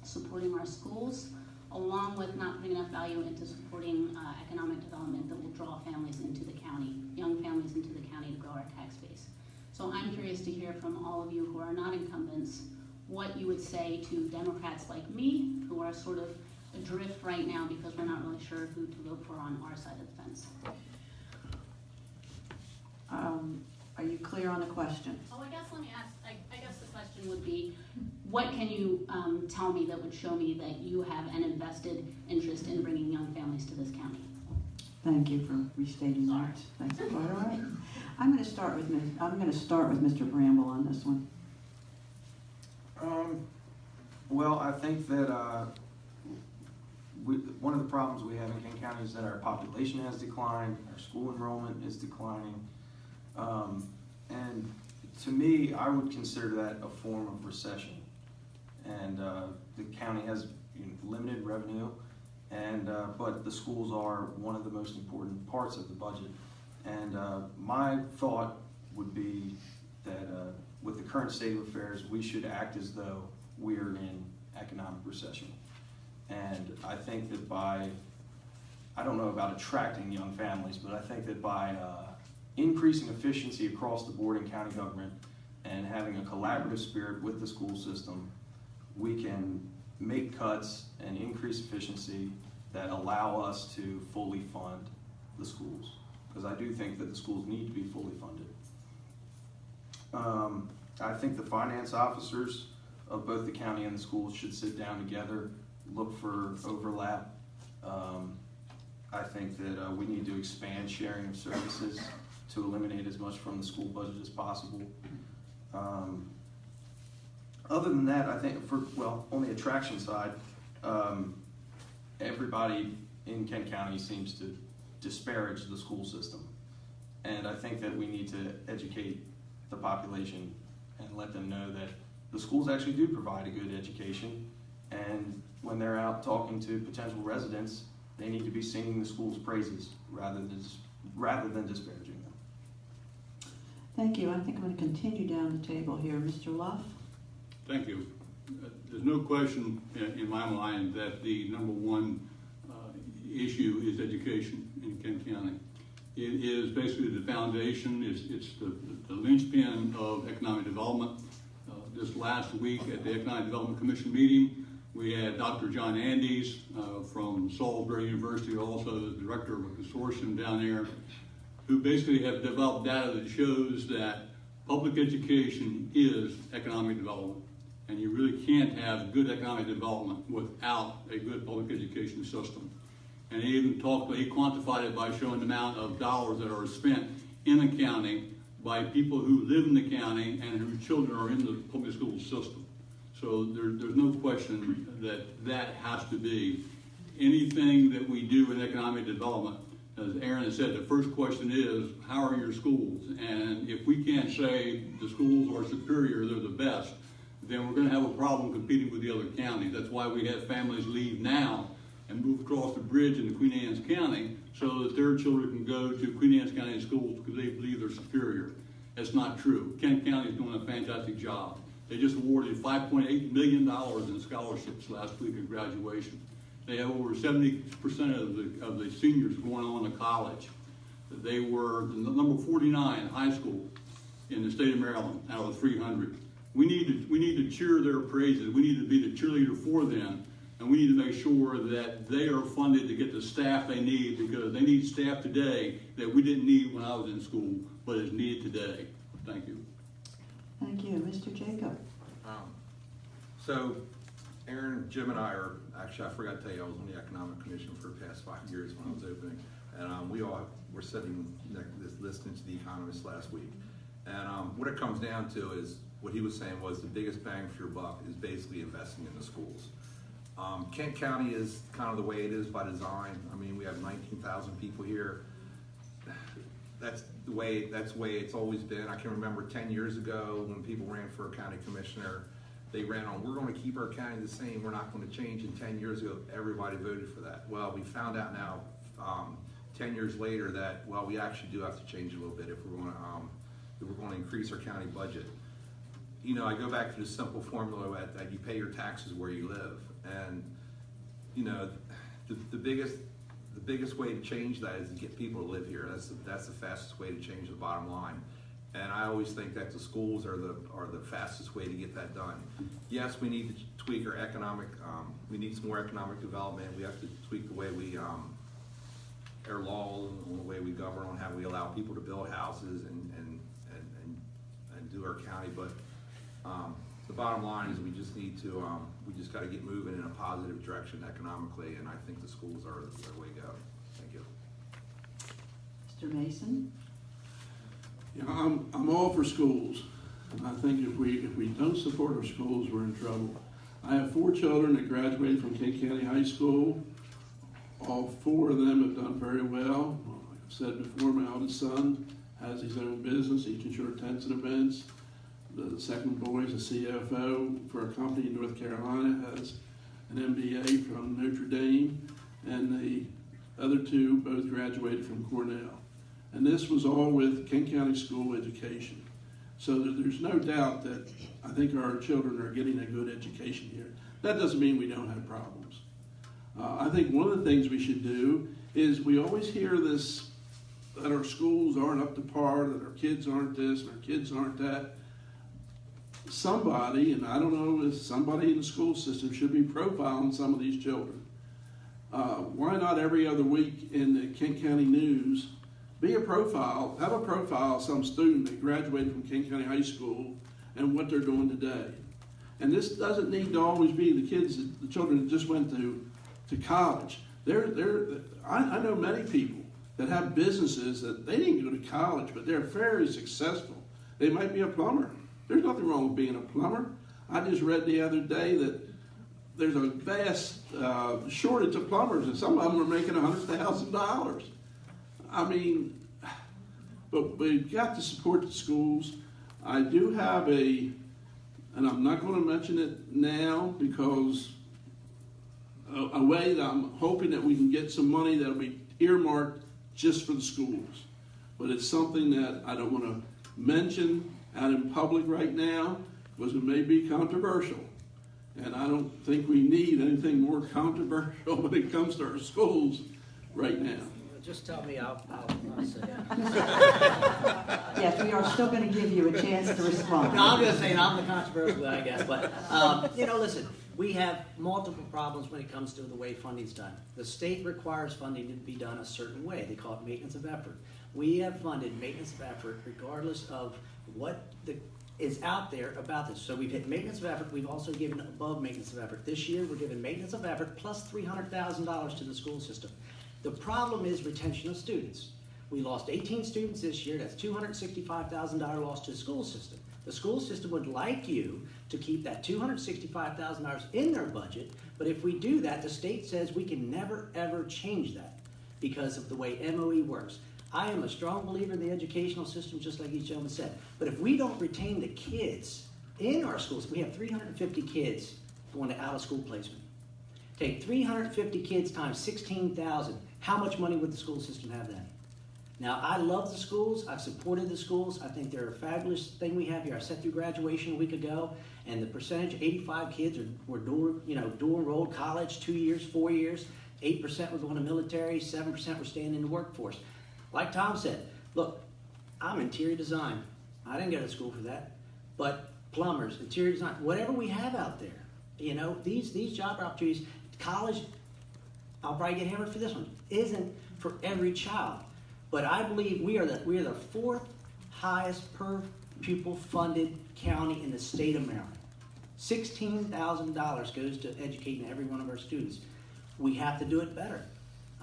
supporting our schools, along with not putting enough value into supporting economic development that will draw families into the county, young families into the county to grow our tax base. So I'm curious to hear from all of you who are not incumbents what you would say to Democrats like me who are sort of adrift right now because we're not really sure who to vote for on our side of the fence. Are you clear on the question? Oh, I guess let me ask, I guess the question would be, what can you tell me that would show me that you have an invested interest in bringing young families to this county? Thank you for restating that. That's quite all right. I'm going to start with Mr. Bramble on this one. Well, I think that one of the problems we have in Kent County is that our population has declined, our school enrollment is declining, and to me, I would consider that a form of recession. And the county has limited revenue, and but the schools are one of the most important parts of the budget. And my thought would be that with the current state of affairs, we should act as though we're in economic recession. And I think that I don't know about attracting young families, but I think that by increasing efficiency across the board in county government and having a collaborative spirit with the school system, we can make cuts and increase efficiency that allow us to fully fund the schools. because I do think that the schools need to be fully funded. I think the finance officers of both the county and the schools should sit down together, look for overlap. I think that we need to expand sharing of services to eliminate as much from the school budget as possible. Other than that, I think on the attraction side, everybody in Kent County seems to disparage the school system. And I think that we need to educate the population and let them know that the schools actually do provide a good education. And when they're out talking to potential residents, they need to be singing the school's praises rather than disparaging them. Thank you. I think I'm going to continue down the table here. Mr. Luff? Thank you. There's no question in my mind that the number one issue is education in Kent County. It is basically the foundation, it's the linchpin of economic development. This last week at the Economic Development Commission meeting, we had Dr. John Andes from Salisbury University, also the director of a consortium down there, who basically have developed data that shows that public education is economic development. And you really can't have good economic development without a good public education system. And he even he quantified it by showing the amount of dollars that are spent in a county by people who live in the county and whose children are in the public school system. So there's no question that has to be anything that we do in economic development. As Aaron has said, the first question is, how are your schools? And if we can't say the schools are superior, they're the best, then we're going to have a problem competing with the other counties. That's why we have families leave now and move across the bridge into Queen Anne's County so that their children can go to Queen Anne's County schools because they believe they're superior. That's not true. Kent County is doing a fantastic job. They just awarded $5.8 million in scholarships last week at graduation. They have over 70% of the seniors going on to college. They were the number 49 high school in the state of Maryland out of 300. We need to cheer their praises. We need to be the cheerleader for them. And we need to make sure that they are funded to get the staff they need, because they need staff today that we didn't need when I was in school, but is needed today. Thank you. Thank you. Mr. Jacob? So Aaron, Jim, and I are, actually I forgot to tell you, I was on the Economic Commission for the past 5 years when I was opening. And we all were sitting listening to the economists last week. And what it comes down to is, what he was saying was the biggest bang for your buck is basically investing in the schools. Kent County is kind of the way it is by design. I mean, we have 19,000 people here. That's the way it's always been. I can remember 10 years ago when people ran for a county commissioner, they ran on, we're going to keep our county the same, we're not going to change. And 10 years ago, everybody voted for that. Well, we found out now, 10 years later, that, well, we actually do have to change a little bit if we're going to increase our county budget. You know, I go back to the simple formula that you pay your taxes where you live. And, you know, the biggest way to change that is to get people to live here. That's the fastest way to change the bottom line. And I always think that the schools are the fastest way to get that done. Yes, we need to tweak our we need some more economic development. We have to tweak the way we, our laws and the way we govern on how we allow people to build houses and do our county. But the bottom line is we just need to, we just got to get moving in a positive direction economically, and I think the schools are the way to go. Thank you. Mr. Mason? Yeah, I'm all for schools. I think if we don't support our schools, we're in trouble. I have 4 children that graduated from Kent County High School. All 4 of them have done very well. Like I've said before, my oldest son has his own business. He can short tents and events. The second boy is a CFO for a company in North Carolina, has an MBA from Notre Dame, and the other 2 both graduated from Cornell. And this was all with Kent County school education. So there's no doubt that I think our children are getting a good education here. That doesn't mean we don't have problems. I think one of the things we should do is, we always hear this, that our schools aren't up to par, that our kids aren't this, and our kids aren't that. Somebody, and I don't know if somebody in the school system, should be profiling some of these children. Why not every other week in the Kent County News have a profile of some student that graduated from King County High School and what they're doing today. And this doesn't need to always be the children that just went to college. I know many people that have businesses that they didn't go to college, but they're very successful. They might be a plumber. There's nothing wrong with being a plumber. I just read the other day that there's a vast shortage of plumbers, and some of them are making $100,000. I mean, but we've got to support the schools. I do have and I'm not going to mention it now because a way that I'm hoping that we can get some money that'll be earmarked just for the schools. But it's something that I don't want to mention out in public right now because it may be controversial. And I don't think we need anything more controversial when it comes to our schools right now. Just tell me, I'll say it. Yes, we are still going to give you a chance to respond. No, I'm just saying I'm the controversial guy, I guess. But, listen, we have multiple problems when it comes to the way funding's done. The state requires funding to be done a certain way. They call it maintenance of effort. We have funded maintenance of effort regardless of what is out there about this. So we've hit maintenance of effort. We've also given above maintenance of effort. This year, we're giving maintenance of effort plus $300,000 to the school system. The problem is retention of students. We lost 18 students this year. That's $265,000 loss to the school system. The school system would like you to keep that $265,000 in their budget, but if we do that, the state says we can never, ever change that because of the way MOE works. I am a strong believer in the educational system, just like each gentleman said. But if we don't retain the kids in our schools, we have 350 kids going to out-of-school placement. Take 350 kids times 16,000. How much money would the school system have then? Now, I love the schools. I've supported the schools. I think they're a fabulous thing we have here. I sat through graduation a week ago, and the percentage, 85 kids were dual enrolled college, 2 years, 4 years. 8% were going to military, 7% were staying in the workforce. Like Tom said, look, I'm interior design. I didn't go to school for that. But plumbers, interior design, whatever we have out there, these job opportunities, college, I'll probably get hammered for this one, isn't for every child. But I believe we are the fourth highest per pupil funded county in the state of Maryland. $16,000 goes to educating every one of our students. We have to do it better.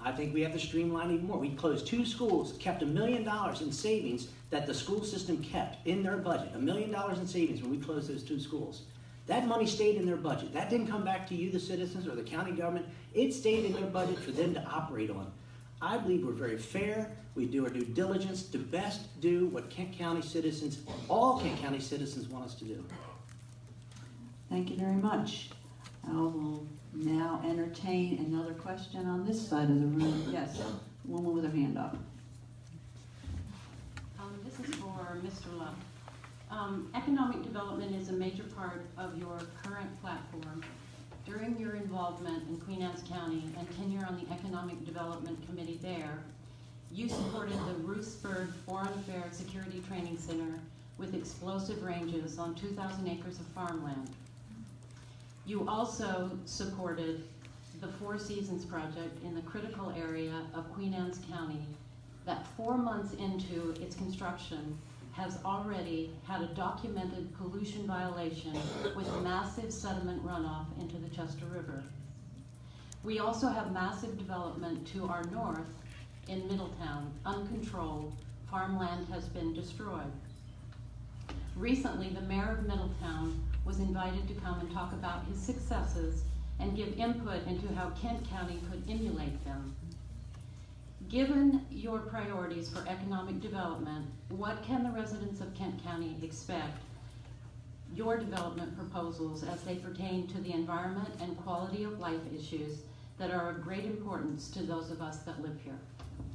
I think we have to streamline even more. We closed 2 schools, kept $1 million in savings that the school system kept in their budget. $1 million in savings when we closed those 2 schools. That money stayed in their budget. That didn't come back to you, the citizens, or the county government. It stayed in their budget for them to operate on. I believe we're very fair. We do our due diligence to best do what Kent County citizens, all Kent County citizens, want us to do. Thank you very much. I will now entertain another question on this side of the room. Yes, woman with her hand up. This is for Mr. Love. Economic development is a major part of your current platform. During your involvement in Queen Anne's County and tenure on the Economic Development Committee there, you supported the Ruthsburg Foreign Affairs Security Training Center with explosive ranges on 2,000 acres of farmland. You also supported the Four Seasons Project in the critical area of Queen Anne's County that 4 months into its construction has already had a documented pollution violation with massive sediment runoff into the Chester River. We also have massive development to our north in Middletown. Uncontrolled farmland has been destroyed. Recently, the mayor of Middletown was invited to come and talk about his successes and give input into how Kent County could emulate them. Given your priorities for economic development, what can the residents of Kent County expect your development proposals as they pertain to the environment and quality of life issues that are of great importance to those of us that live here?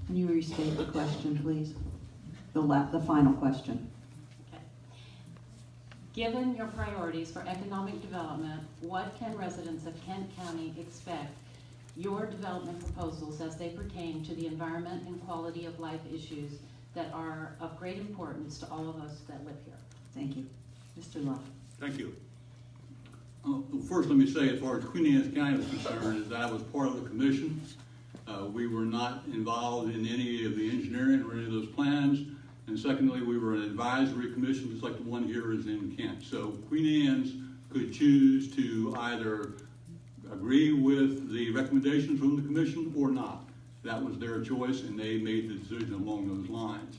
Can you restate the question, please? The final question. Okay. Given your priorities for economic development, what can residents of Kent County expect your development proposals as they pertain to the environment and quality of life issues that are of great importance to all of us that live here? Thank you. Mr. Love. Thank you. First, let me say, as far as Queen Anne's County was concerned, is that I was part of the commission We were not involved in any of the engineering or any of those plans. And secondly, we were an advisory commission, just like the one here is in Kent. So Queen Anne's could choose to either agree with the recommendations from the commission or not. That was their choice, and they made the decision along those lines.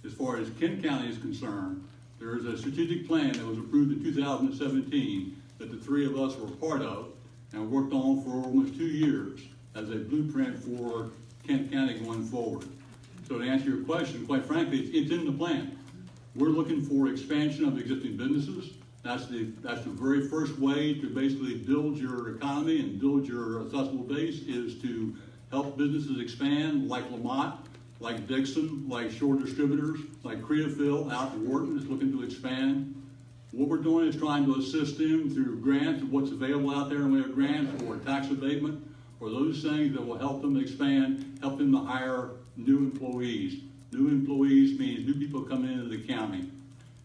As far as Kent County is concerned, there is a strategic plan that was approved in 2017 that the three of us were part of and worked on for almost 2 years as a blueprint for Kent County going forward. So to answer your question, quite frankly, it's in the plan. We're looking for expansion of existing businesses. That's the very first way to basically build your economy and build your accessible base, is to help businesses expand, like Lamont, like Dixon, like Shore Distributors, like Creophil out in Wharton is looking to expand. What we're doing is trying to assist them through grants, what's available out there in way of grants or tax abatement, or those things that will help them expand, help them to hire new employees. New employees means new people coming into the county.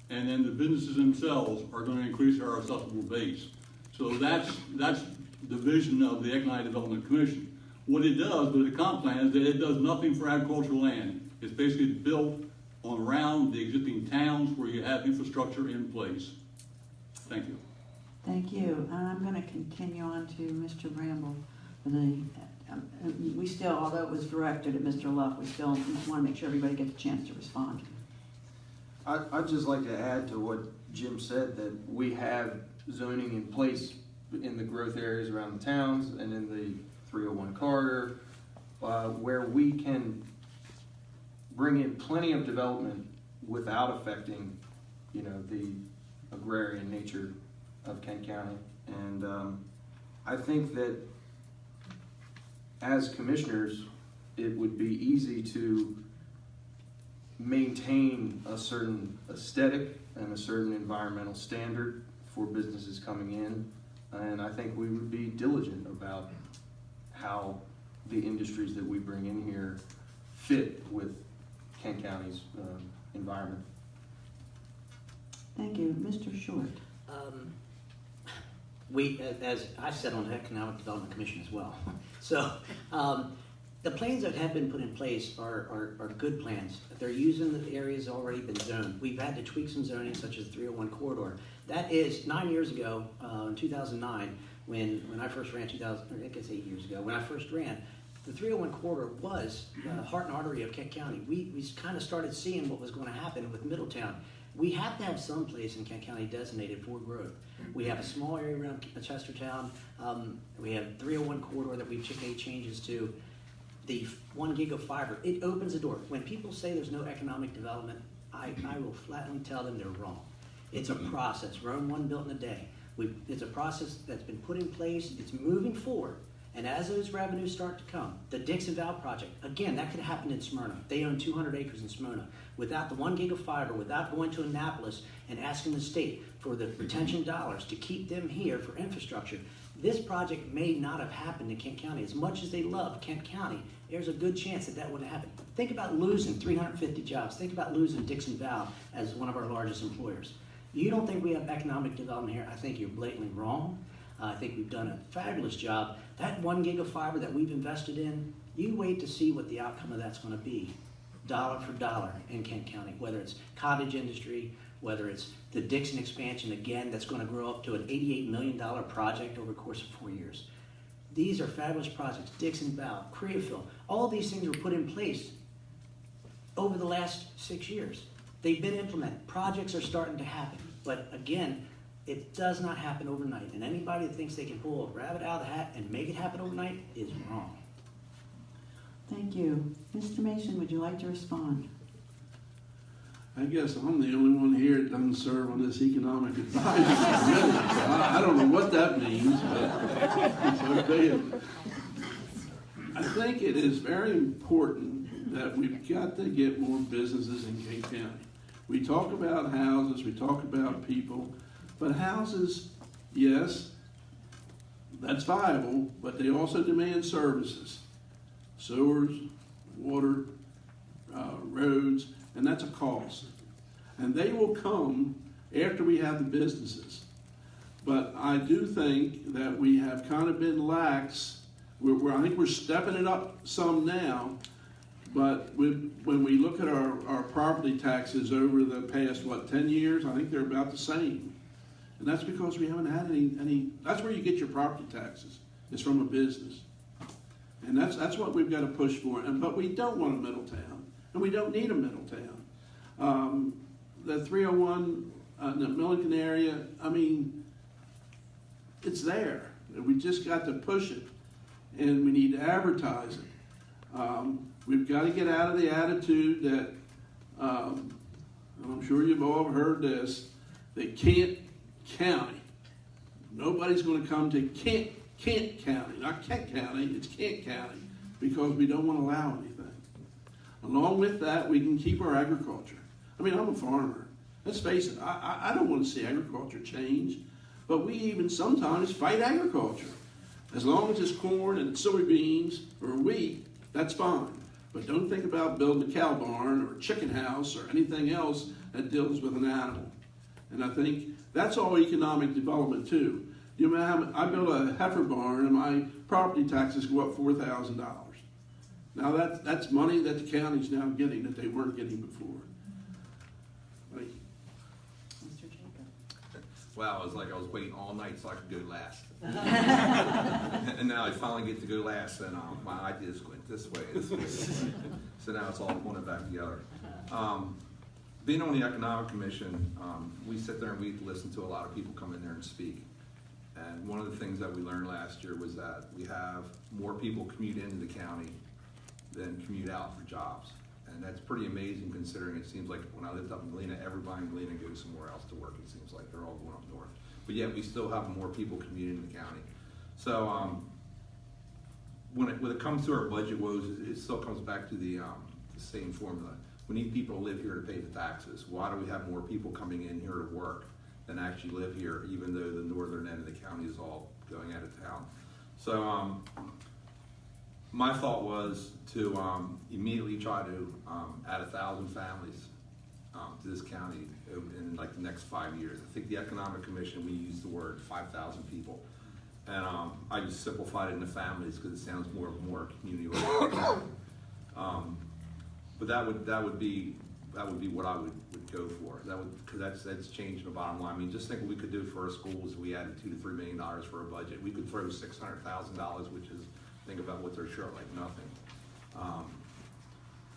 And then the businesses themselves are going to increase our accessible base. So that's the vision of the Economic Development Commission. What it does with the comp plan is that it does nothing for agricultural land. It's basically built on around the existing towns where you have infrastructure in place. Thank you. Thank you. And I'm going to continue on to Mr. Bramble. We still, although it was directed at Mr. Luff, we still want to make sure everybody gets a chance to respond. I'd just like to add to what Jim said, that we have zoning in place in the growth areas around the towns and in the 301 corridor, where we can bring in plenty of development without affecting, the agrarian nature of Kent County. And I think that as commissioners, it would be easy to maintain a certain aesthetic and a certain environmental standard for businesses coming in. And I think we would be diligent about how the industries that we bring in here fit with Kent County's environment. Thank you. Mr. Short. We, as I sat on the Economic Development Commission as well. So the plans that have been put in place are good plans. They're using the areas already been zoned. We've had to tweak some zoning, such as 301 corridor. That is 9 years ago, in 2009, when I first ran, I guess 8 years ago, when I first ran, the 301 corridor was the heart and artery of Kent County. We kind of started seeing what was going to happen with Middletown. We have to have some place in Kent County designated for growth. We have a small area around Chestertown. We have 301 corridor that we've made changes to. The 1 gig of fiber, it opens the door. When people say there's no economic development, I will flatly tell them they're wrong. It's a process. Rome wasn't built in a day. It's a process that's been put in place. It's moving forward. And as those revenues start to come, the Dixon Valve project, again, that could happen in Smyrna. They own 200 acres in Smyrna. Without the 1 gig of fiber, without going to Annapolis and asking the state for the retention dollars to keep them here for infrastructure, this project may not have happened in Kent County. As much as they love Kent County, there's a good chance that that wouldn't happen. Think about losing 350 jobs. Think about losing Dixon Valve as one of our largest employers. You don't think we have economic development here? I think you're blatantly wrong. I think we've done a fabulous job. That 1 gig of fiber that we've invested in, you wait to see what the outcome of that's going to be, dollar for dollar in Kent County, whether it's cottage industry, whether it's the Dixon expansion, again, that's going to grow up to an $88 million project over the course of 4 years. These are fabulous projects. Dixon Valve, Creophil, all these things were put in place over the last 6 years. They've been implemented. Projects are starting to happen. But again, it does not happen overnight. And anybody that thinks they can pull a rabbit out of the hat and make it happen overnight is wrong. Thank you. Mr. Mason, would you like to respond? I guess I'm the only one here that doesn't serve on this economic advisory committee. I don't know what that means, but it's okay. I think it is very important that we've got to get more businesses in Kent County. We talk about houses, we talk about people, but houses, yes, that's viable, but they also demand services. Sewers, water, roads, and that's a cost. And they will come after we have the businesses. But I do think that we have kind of been lax I think we're stepping it up some now, but when we look at our property taxes over the past, 10 years, I think they're about the same. And that's because we haven't had any, that's where you get your property taxes, is from a business. And that's what we've got to push for. But we don't want a middle town, and we don't need a middle town. The 301 in the Milliken area, I mean, it's there. We just got to push it, and we need to advertise it. We've got to get out of the attitude that, and I'm sure you've all heard this, that Kent County, nobody's going to come to Kent County, not Kent County, it's Kent County, because we don't want to allow anything. Along with that, we can keep our agriculture. I mean, I'm a farmer. Let's face it, I don't want to see agriculture change, but we even sometimes fight agriculture. As long as it's corn and soybeans or wheat, that's fine. But don't think about building a cow barn or a chicken house or anything else that deals with an animal. And I think that's all economic development too. You know, I built a heifer barn and my property taxes go up $4,000. Now that's money that the county's now getting that they weren't getting before. Thank you. Mr. Jacob. Wow, it was like I was waiting all night so I could go last. And now I finally get to go last, and my ideas went this way. So now it's all pointed back together. Being on the Economic Commission, we sit there and we listen to a lot of people come in there and speak. And one of the things that we learned last year was that we have more people commute into the county than commute out for jobs. And that's pretty amazing considering it seems like when I lived up in Galena, everybody in Galena goes somewhere else to work. It seems like they're all going up north. But yet we still have more people commuting in the county. So when it comes to our budget woes, it still comes back to the same formula. We need people to live here to pay the taxes. Why do we have more people coming in here to work than actually live here, even though the northern end of the county is all going out of town? So my thought was to immediately try to add 1,000 families to this county in like the next 5 years. I think the Economic Commission, we used the word 5,000 people. And I just simplified it into families because it sounds more community oriented. But that would be what I would go for. Because that's changing the bottom line. I mean, just think what we could do for our schools. We added $2 to $3 million for a budget. We could throw $600,000, which is, think about what they're short, like nothing.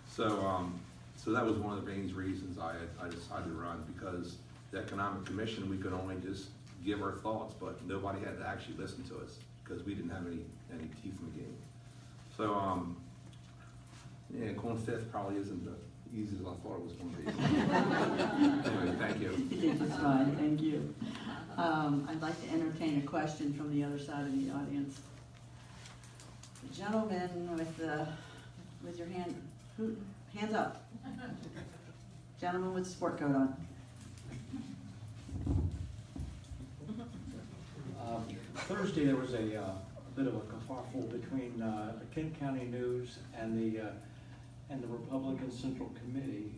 So that was one of the main reasons I decided to run, because the Economic Commission, we could only just give our thoughts, but nobody had to actually listen to us because we didn't have any teeth in the game. So yeah, going fifth probably isn't as easy as I thought it was going to be. Anyway, thank you. You did just fine, thank you. I'd like to entertain a question from the other side of the audience. The gentleman with your hand, hands up. Gentleman with the sport coat on. Thursday there was a bit of a kerfuffle between the Kent County News and the Republican Central Committee.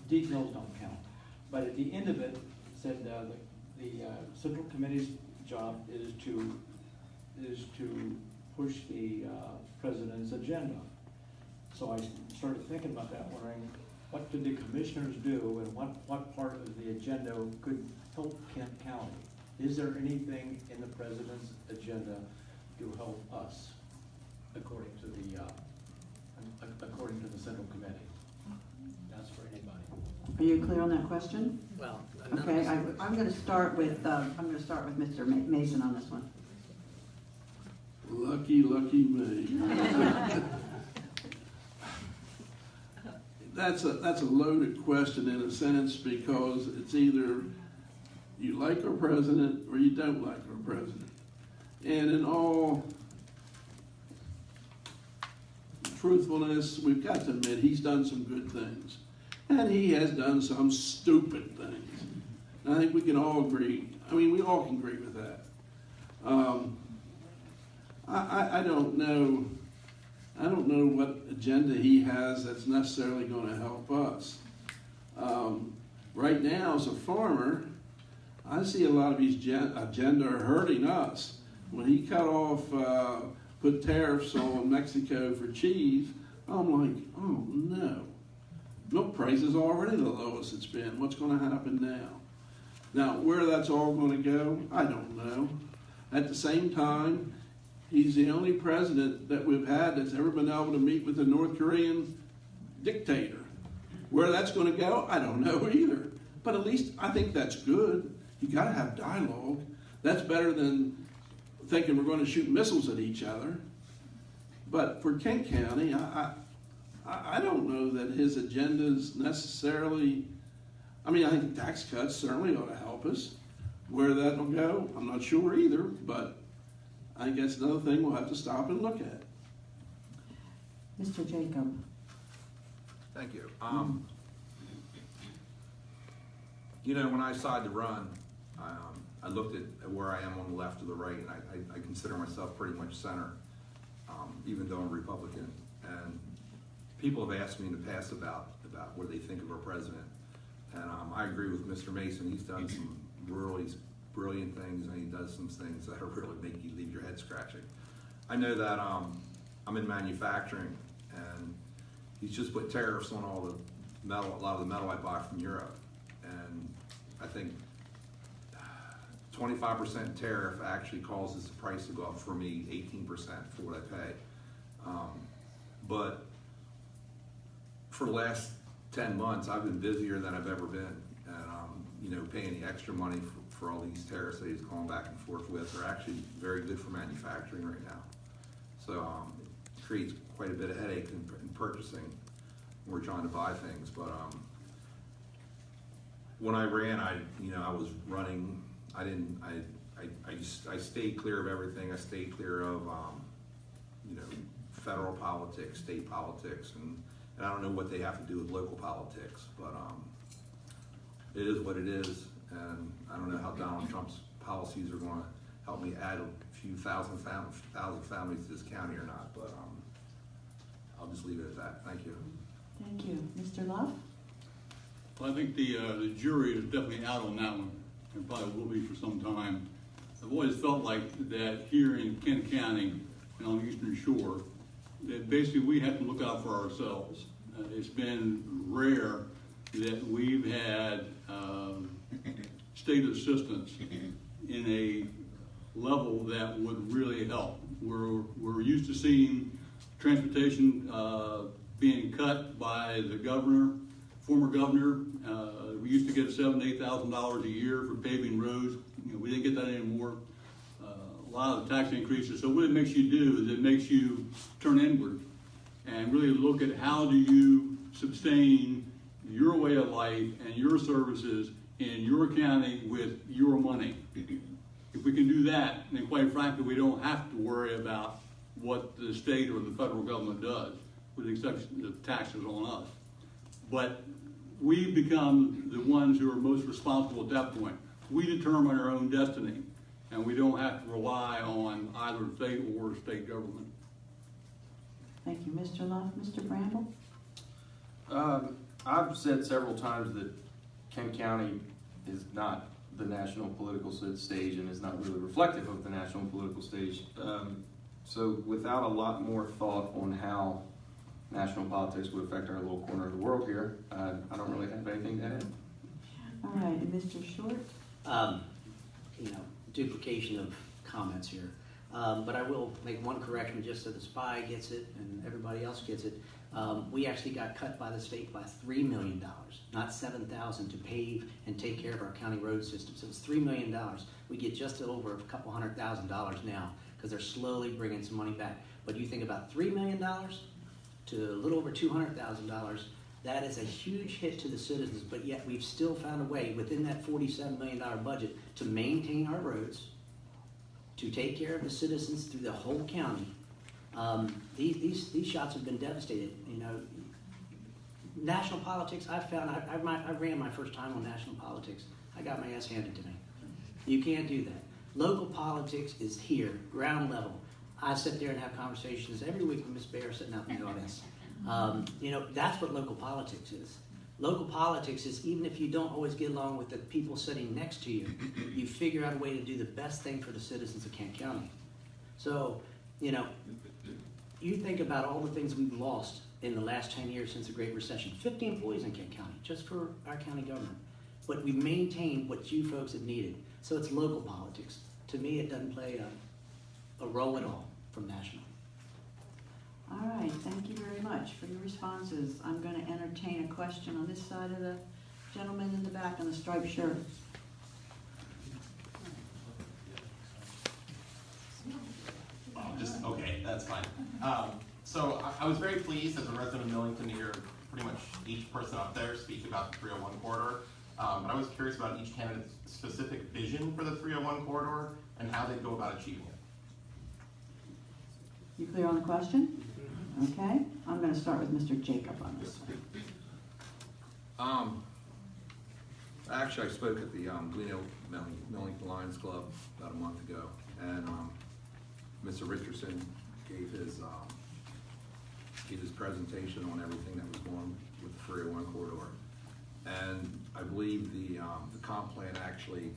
Details don't count, but at the end of it said the Central Committee's job is to push the president's agenda. So I started thinking about that, wondering what did the commissioners do and what part of the agenda could help Kent County? Is there anything in the president's agenda to help us, according to the Central Committee? That's for anybody. Are you clear on that question? Well, okay. I'm going to start with Mr. Mason on this one. Lucky me. That's a loaded question in a sense, because it's either you like our president or you don't like our president. And in all truthfulness, we've got to admit he's done some good things. And he has done some stupid things. And I think we can all agree. I mean, we all can agree with that. I don't know. I don't know what agenda he has that's necessarily going to help us. Right now, as a farmer, I see a lot of his agenda hurting us. when he cut off, put tariffs on Mexico for cheese, I'm like, oh no. Milk price is already the lowest it's been. What's going to happen now? Now, where that's all going to go, I don't know. At the same time, he's the only president that we've had that's ever been able to meet with a North Korean dictator. Where that's going to go, I don't know either. But at least I think that's good. You got to have dialogue. That's better than thinking we're going to shoot missiles at each other. But for Kent County, I don't know that his agenda is necessarily. I mean, I think tax cuts certainly ought to help us. Where that'll go, I'm not sure either. But I think that's another thing we'll have to stop and look at. Mr. Jacob. Thank you. You know, when I decided to run, I looked at where I am on the left or the right, and I consider myself pretty much center, even though I'm Republican. And people have asked me in the past about what they think of our president. And I agree with Mr. Mason. He's done some really brilliant things, and he does some things that really make you leave your head scratching. I know that I'm in manufacturing, and he's just put tariffs on all the metal, a lot of the metal I buy from Europe. And I think 25% tariff actually causes the price to go up for me 18% for what I pay. But for the last 10 months, I've been busier than I've ever been. And, you know, paying the extra money for all these tariffs that he's going back and forth with are actually very good for manufacturing right now. So it creates quite a bit of headache in purchasing when we're trying to buy things. But when I ran, I was running. I stayed clear of everything. I stayed clear of federal politics, state politics, and I don't know what they have to do with local politics, but it is what it is, and I don't know how Donald Trump's policies are going to help me add a few thousand families to this county or not, but I'll just leave it at that. Thank you. Thank you. Mr. Love? Well, I think the jury is definitely out on that one, and probably will be for some time. I've always felt like that here in Kent County and on the Eastern Shore, that basically we have to look out for ourselves. It's been rare that we've had state assistance in a level that would really help. We're used to seeing transportation being cut by the governor, former governor. We used to get $7,000 to $8,000 a year for paving roads. We didn't get that anymore. A lot of the tax increases. So what it makes you do is it makes you turn inward and really look at how do you sustain your way of life and your services in your county with your money. If we can do that, then quite frankly, we don't have to worry about what the state or the federal government does, with the exception of taxes on us. But we become the ones who are most responsible at that point. We determine our own destiny, and we don't have to rely on either state or state government. Thank you, Mr. Love. Mr. Bramble? I've said several times that Kent County is not the national political stage and is not really reflective of the national political stage. So without a lot more thought on how national politics would affect our little corner of the world here, I don't really have anything to add. All right, and Mr. Short? Duplication of comments here. But I will make one correction just so the SPY gets it and everybody else gets it. We actually got cut by the state by $3 million, not $7,000 to pave and take care of our county road system. So it's $3 million. We get just over a couple $100,000 now because they're slowly bringing some money back. But you think about $3 million to a little over $200,000, that is a huge hit to the citizens, but yet we've still found a way within that $47 million budget to maintain our roads, to take care of the citizens through the whole county. These shots have been devastated. National politics, I found, I ran my first time on national politics. I got my ass handed to me. You can't do that. Local politics is here, ground level. I sit there and have conversations every week with Ms. Baer sitting out in the audience. That's what local politics is. Local politics is even if you don't always get along with the people sitting next to you, you figure out a way to do the best thing for the citizens of Kent County. So, you know, you think about all the things we've lost in the last 10 years since the Great Recession. 50 employees in Kent County, just for our county government. But we maintained what you folks have needed. So it's local politics. To me, it doesn't play a role at all from national. All right, thank you very much for your responses. I'm going to entertain a question on this side of the gentleman in the back on the striped shirt. Okay, that's fine. So I was very pleased as a resident of Millington to hear pretty much each person up there speak about the 301 corridor. But I was curious about each candidate's specific vision for the 301 corridor and how they'd go about achieving it. You clear on the question? Okay, I'm going to start with Mr. Jacob on this one. Actually, I spoke at the Gleno Millington Lions Club about a month ago, and Mr. Richardson gave his presentation on everything that was going on with the 301 corridor. And I believe the comp plan actually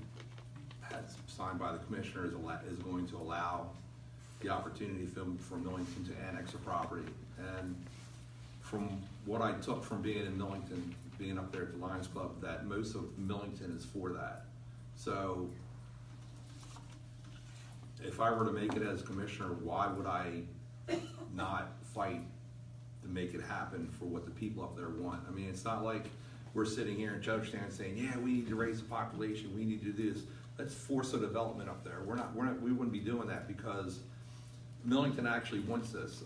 has signed by the commissioners is going to allow the opportunity for Millington to annex a property. And from what I took from being in Millington, being up there at the Lions Club, that most of Millington is for that. So if I were to make it as commissioner, why would I not fight to make it happen for what the people up there want? I mean, it's not like we're sitting here in Judgetown saying, yeah, we need to raise the population, we need to do this. Let's force a development up there. We wouldn't be doing that because Millington actually wants this.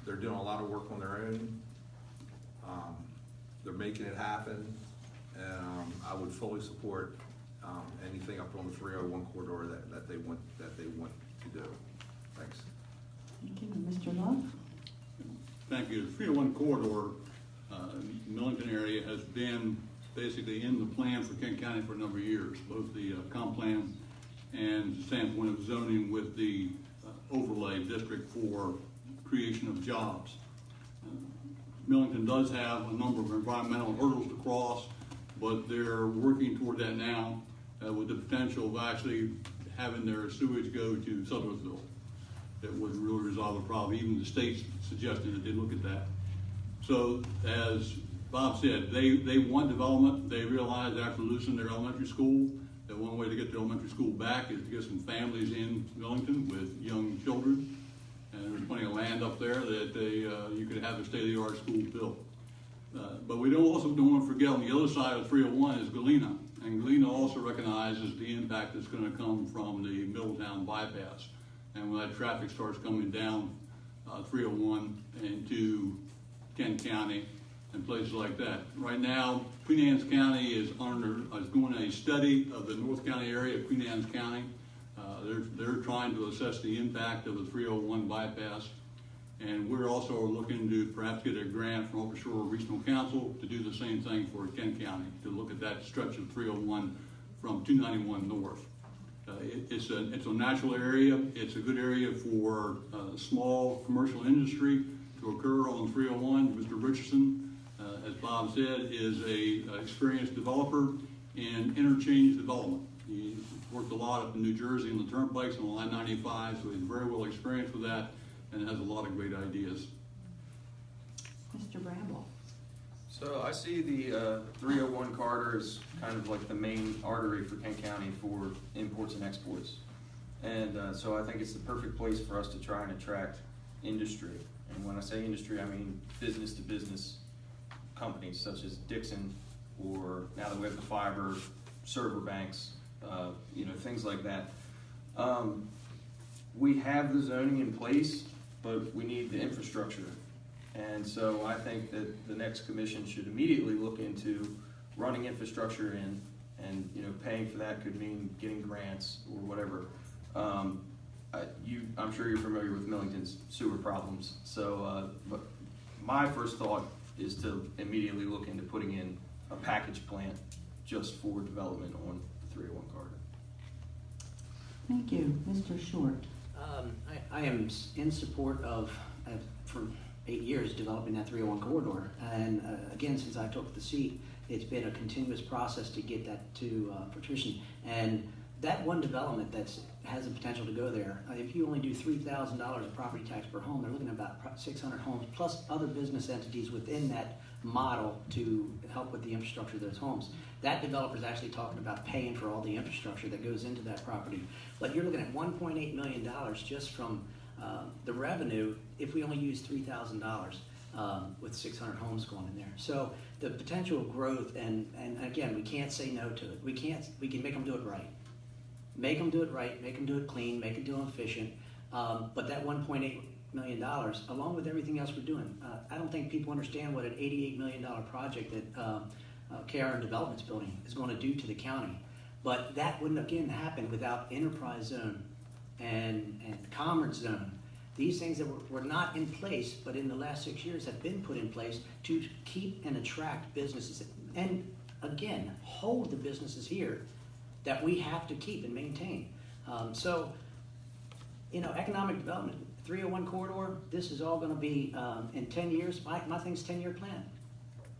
They're doing a lot of work on their own. They're making it happen, and I would fully support anything up on the 301 corridor that they want to do. Thanks. Thank you, Mr. Love. Thank you. The 301 corridor, Millington area has been basically in the plan for Kent County for a number of years, both the comp plan and the standpoint of zoning with the overlay district for creation of jobs. Millington does have a number of environmental hurdles to cross, but they're working toward that now with the potential of actually having their sewage go to Sudlersville. That would really resolve the problem. Even the state's suggested that they look at that. So as Bob said, they want development. They realize after losing their elementary school that one way to get the elementary school back is to get some families in Millington with young children. And there's plenty of land up there that you could have a state-of-the-art school built. But we also don't want to forget on the other side of 301 is Galena. And Galena also recognizes the impact that's going to come from the Middletown bypass. And when that traffic starts coming down 301 into Kent County and places like that. Right now, Queen Anne's County is doing a study of the North County area of Queen Anne's County. They're trying to assess the impact of the 301 bypass. And we're also looking to perhaps get a grant from Upper Shore Regional Council to do the same thing for Kent County, to look at that stretch of 301 from 291 north. It's a natural area. It's a good area for small commercial industry to occur on 301. Mr. Richardson, as Bob said, is an experienced developer in interchange development. He's worked a lot up in New Jersey on the turnpikes and on I-95, so he's very well experienced with that and has a lot of great ideas. Mr. Bramble. So I see the 301 corridor as kind of like the main artery for Kent County for imports and exports. And so I think it's the perfect place for us to try and attract industry. And when I say industry, I mean business to business companies such as Dixon, or now that we have the fiber, server banks, things like that. We have the zoning in place, but we need the infrastructure. And so I think that the next commission should immediately look into running infrastructure in, and paying for that could mean getting grants or whatever. I'm sure you're familiar with Millington's sewer problems. So, but my first thought is to immediately look into putting in a package plant just for development on the 301 corridor. Thank you. Mr. Short. I am in support of, for 8 years, developing that 301 corridor. And again, since I took the seat, it's been a continuous process to get that to fruition. And that one development that's has the potential to go there. If you only do $3,000 of property tax per home, they're looking at about 600 homes, plus other business entities within that model to help with the infrastructure of those homes. That developer's actually talking about paying for all the infrastructure that goes into that property. But you're looking at $1.8 million just from the revenue if we only use $3,000 with 600 homes going in there. So the potential growth, and again, we can't say no to it. We can make them do it right. Make them do it right, make them do it clean, make them do it efficient. But that $1.8 million, along with everything else we're doing, I don't think people understand what an $88 million project that KRN Development's building is going to do to the county. But that wouldn't, again, happen without enterprise zone and commerce zone. These things that were not in place, but in the last 6 years have been put in place to keep and attract businesses. And again, hold the businesses here that we have to keep and maintain. So, economic development, 301 corridor, this is all going to be in 10 years. My thing's 10-year plan.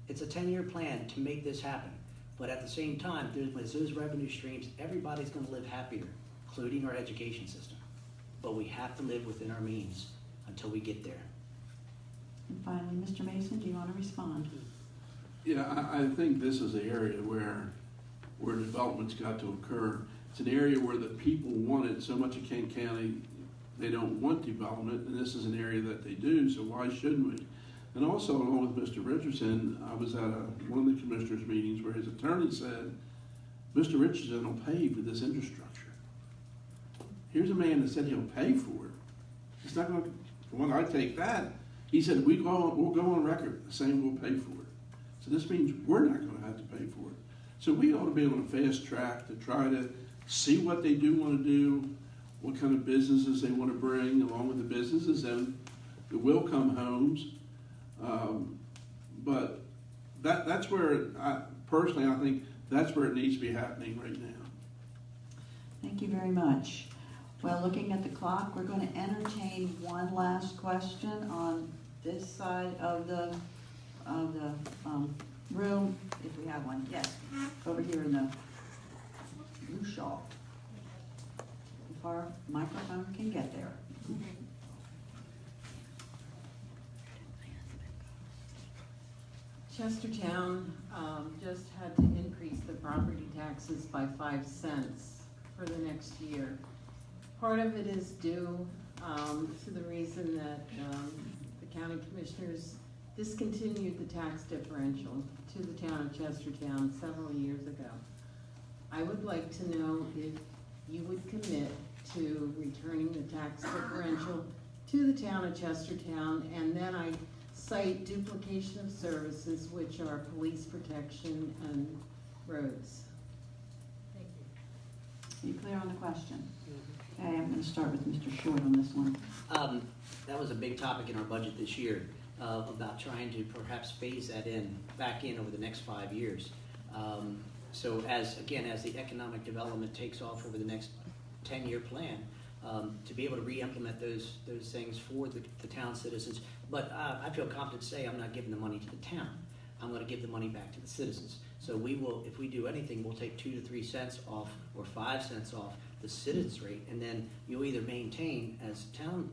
It's a 10-year plan to make this happen. But at the same time, with those revenue streams, everybody's going to live happier, including our education system. But we have to live within our means until we get there. And finally, Mr. Mason, do you want to respond? Yeah, I think this is the area where development's got to occur. It's an area where the people want it so much in Kent County, they don't want development, and this is an area that they do, so why shouldn't we? And also, along with Mr. Richardson, I was at one of the commissioners' meetings where his attorney said, Mr. Richardson will pay for this infrastructure. Here's a man that said he'll pay for it. It's not going to, when I take that, he said, we'll go on record saying we'll pay for it. So this means we're not going to have to pay for it. So we ought to be on a fast track to try to see what they do want to do, what kind of businesses they want to bring, along with the businesses and the will come homes. But that's where, personally, I think that's where it needs to be happening right now. Thank you very much. Well, looking at the clock, we're going to entertain one last question on this side of the room, if we have one. Yes, over here in the blue shawl. If our microphone can get there. Chestertown just had to increase the property taxes by 5 cents for the next year. Part of it is due to the reason that the county commissioners discontinued the tax differential to the town of Chestertown several years ago. I would like to know if you would commit to returning the tax differential to the town of Chestertown, and then I cite duplication of services, which are police protection and roads. Thank you. Are you clear on the question? Okay, I'm going to start with Mr. Short on this one. That was a big topic in our budget this year, about trying to perhaps phase that back in over the next 5 years. So as the economic development takes off over the next 10-year plan, to be able to re-implement those things for the town citizens. But I feel confident to say I'm not giving the money to the town. I'm going to give the money back to the citizens. So we will, if we do anything, we'll take 2 to 3 cents off or 5 cents off the citizens rate, and then you'll either maintain as town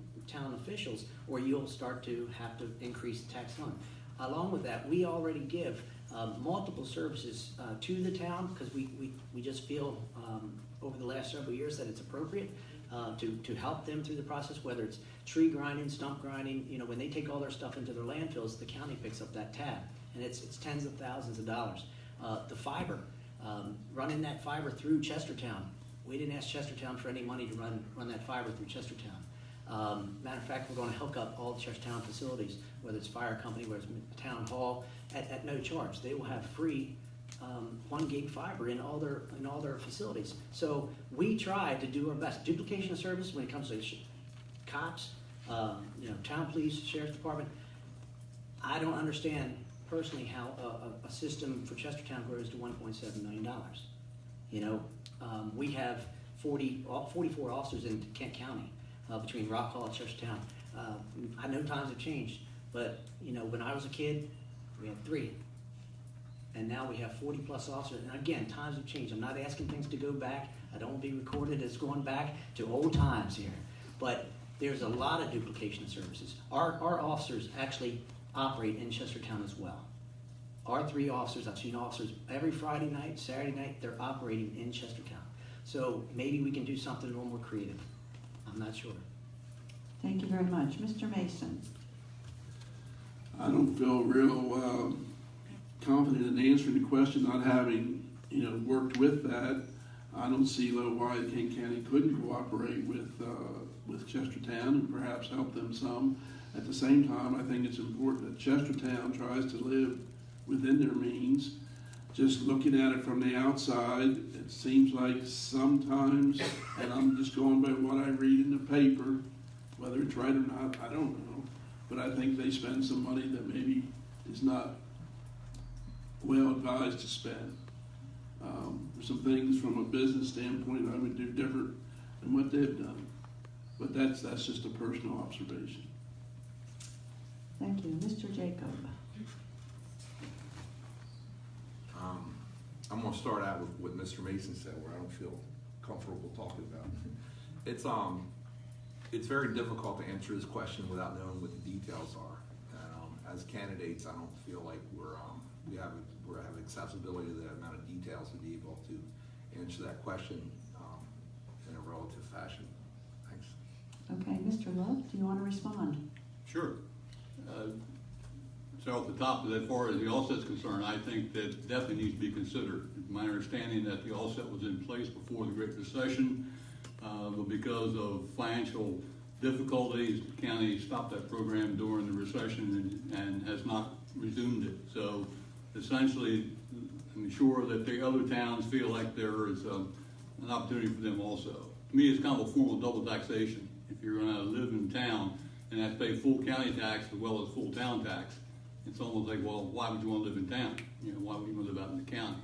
officials, or you'll start to have to increase the tax fund. Along with that, we already give multiple services to the town because we just feel over the last several years that it's appropriate to help them through the process, whether it's tree grinding, stump grinding. When they take all their stuff into their landfills, the county picks up that tab, and it's tens of thousands of dollars. The fiber, running that fiber through Chestertown. We didn't ask Chestertown for any money to run that fiber through Chestertown. Matter of fact, we're going to hook up all the Chestertown facilities, whether it's fire company, whether it's town hall, at no charge. They will have free 1 gig fiber in all their facilities. So we try to do our best. Duplication of service when it comes to cops, town police, sheriff's department. I don't understand personally how a system for Chestertown grows to $1.7 million. We have 44 officers in Kent County between Rock Hall and Chestertown. I know times have changed, but when I was a kid, we had 3. And now we have 40 plus officers. And again, times have changed. I'm not asking things to go back. I don't want to be recorded as going back to old times here. But there's a lot of duplication of services. Our officers actually operate in Chestertown as well. Our 3 officers, I've seen officers every Friday night, Saturday night, they're operating in Chestertown. So maybe we can do something a little more creative. I'm not sure. Thank you very much. Mr. Mason? I don't feel real confident in answering the question, not having, worked with that. I don't see why King County couldn't cooperate with Chestertown and perhaps help them some. At the same time, I think it's important that Chestertown tries to live within their means. Just looking at it from the outside, it seems like sometimes, and I'm just going by what I read in the paper, whether it's right or not, I don't know, but I think they spend some money that maybe is not well advised to spend. There's some things from a business standpoint I would do different than what they've done, but that's just a personal observation. Thank you. Mr. Jacob? I'm going to start out with what Mr. Mason said, where I don't feel comfortable talking about. It's very difficult to answer this question without knowing what the details are. And as candidates, I don't feel like we have accessibility to the amount of details to be able to answer that question in a relative fashion. Thanks. Okay, Mr. Love, do you want to respond? Sure. So at the top, as far as the offset's concerned, I think that definitely needs to be considered. My understanding that the offset was in place before the Great Recession, but because of financial difficulties, the county stopped that program during the recession and has not resumed it. So essentially, I'm sure that the other towns feel like there is an opportunity for them also. To me, it's kind of a form of double taxation. If you're going to live in town and have to pay full county tax as well as full town tax, it's almost like, well, why would you want to live in town? Why would you want to live out in the county?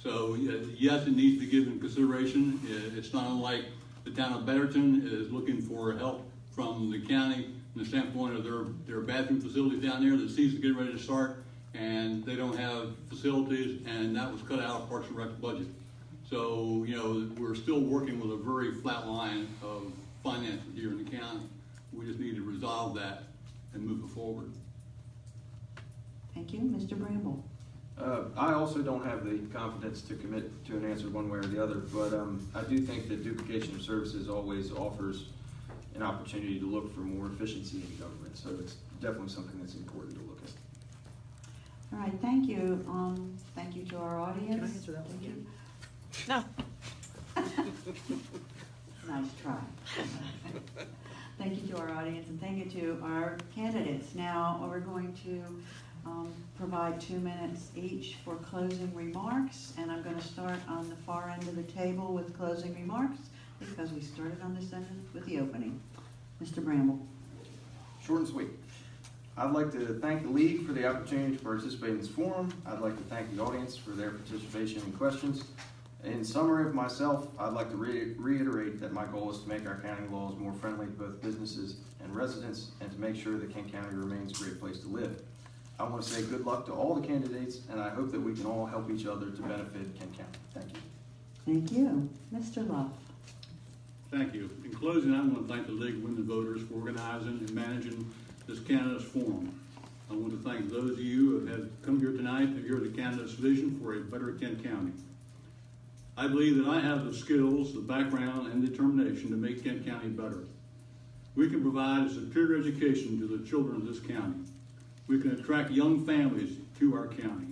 So yes, it needs to be given consideration. It's not unlike the town of Betterton is looking for help from the county from the standpoint of their bathroom facilities down there. The season's getting ready to start, and they don't have facilities, and that was cut out of Parks and Rec budget. So we're still working with a very flat line of finances here in the county. We just need to resolve that and move it forward. Thank you. Mr. Bramble? I also don't have the confidence to commit to an answer one way or the other, but I do think that duplication of services always offers an opportunity to look for more efficiency in government. So it's definitely something that's important to look at. All right, thank you. Thank you to our audience. Can I answer that one again? No. Nice try. Thank you to our audience and thank you to our candidates. Now we're going to provide 2 minutes each for closing remarks, and I'm going to start on the far end of the table with closing remarks because we started on this end with the opening. Mr. Bramble. Short and sweet. I'd like to thank the League for the opportunity to participate in this forum. I'd like to thank the audience for their participation and questions. In summary of myself, I'd like to reiterate that my goal is to make our county laws more friendly to both businesses and residents and to make sure that Kent County remains a great place to live. I want to say good luck to all the candidates, and I hope that we can all help each other to benefit Kent County. Thank you. Thank you. Mr. Love. Thank you. In closing, I want to thank the League of Women Voters for organizing and managing this candidates forum. I want to thank those of you who have come here tonight to hear the candidates' vision for a better Kent County. I believe that I have the skills, the background, and determination to make Kent County better. We can provide a superior education to the children of this county. We can attract young families to our county.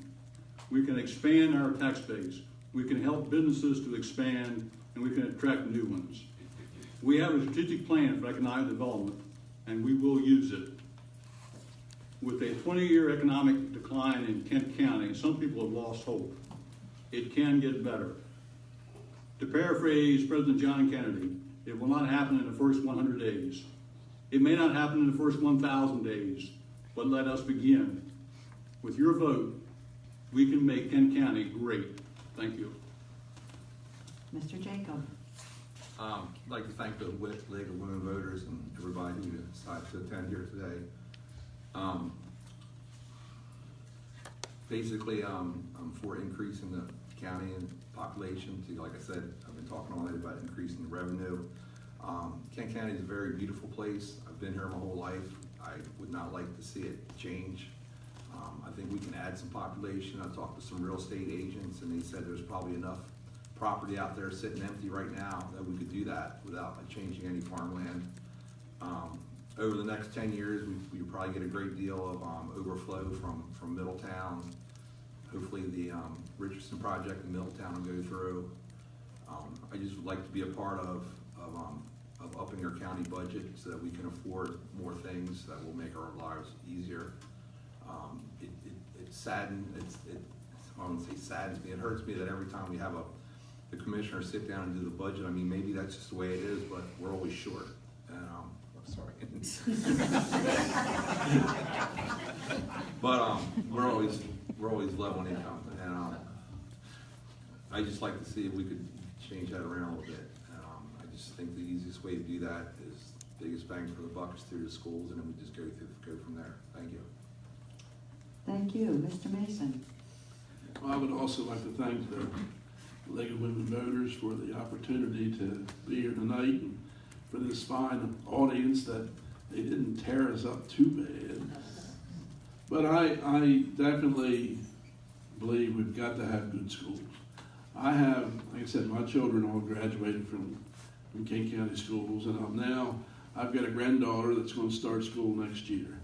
We can expand our tax base. We can help businesses to expand, and we can attract new ones. We have a strategic plan for economic development, and we will use it. With a 20-year economic decline in Kent County, some people have lost hope. It can get better. To paraphrase President John Kennedy, it will not happen in the first 100 days. It may not happen in the first 1,000 days, but let us begin. With your vote, we can make Kent County great. Thank you. Mr. Jacob. I'd like to thank the League of Women Voters and everybody who decided to attend here today. Basically, I'm for increasing the county and population. See, like I said, I've been talking all night about increasing the revenue. Kent County is a very beautiful place. I've been here my whole life. I would not like to see it change. I think we can add some population. I talked to some real estate agents and they said there's probably enough property out there sitting empty right now that we could do that without changing any farmland. Over the next 10 years, we probably get a great deal of overflow from Middletown. Hopefully the Richardson project in Middletown will go through. I just would like to be a part of upping our county budget so that we can afford more things that will make our lives easier. It I wouldn't say saddens me, it hurts me that every time we have the commissioner sit down and do the budget, I mean, maybe that's just the way it is, but we're always short. And, I'm sorry. But we're always low on income, and I just like to see if we could change that around a little bit. I just think the easiest way to do that is biggest bang for the buck is through the schools, and then we just go from there. Thank you. Thank you. Mr. Mason. Well, I would also like to thank the League of Women Voters for the opportunity to be here tonight and for this fine audience that they didn't tear us up too bad. But I definitely believe we've got to have good schools. I have, like I said, my children all graduated from Kent County schools, and I've got a granddaughter that's going to start school next year.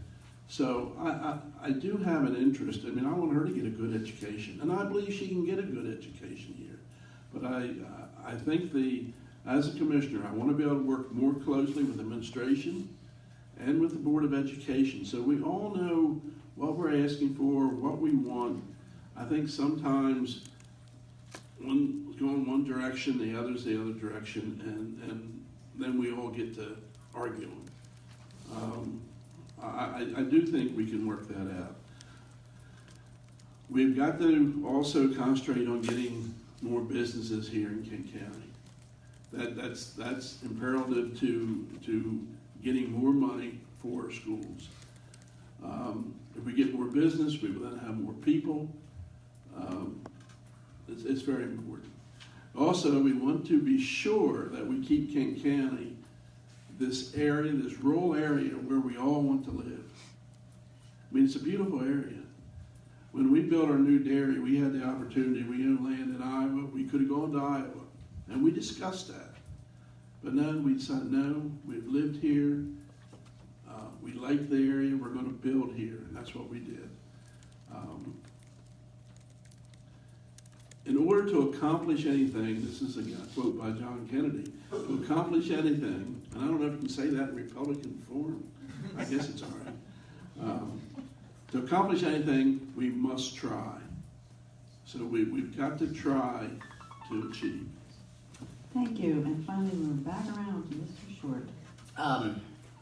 So I do have an interest. I mean, I want her to get a good education, and I believe she can get a good education here. But I think as a commissioner, I want to be able to work more closely with administration and with the Board of Education, so we all know what we're asking for, what we want. I think sometimes one going one direction, the other's the other direction, and then we all get to arguing. I do think we can work that out. We've got to also concentrate on getting more businesses here in Kent County. That's imperative to getting more money for our schools. If we get more business, we will then have more people. It's very important. Also, we want to be sure that we keep Kent County this area, this rural area where we all want to live. I mean, it's a beautiful area. When we built our new dairy, we had the opportunity, we own land in Iowa, we could have gone to Iowa, and we discussed that. But no, we decided, no, we've lived here, we like the area, we're going to build here, and that's what we did. In order to accomplish anything, this is a quote by John Kennedy, to accomplish anything, and I don't know if you can say that in Republican form, I guess it's all right. To accomplish anything, we must try. So we've got to try to achieve. Thank you. And finally, we're back around to Mr. Short.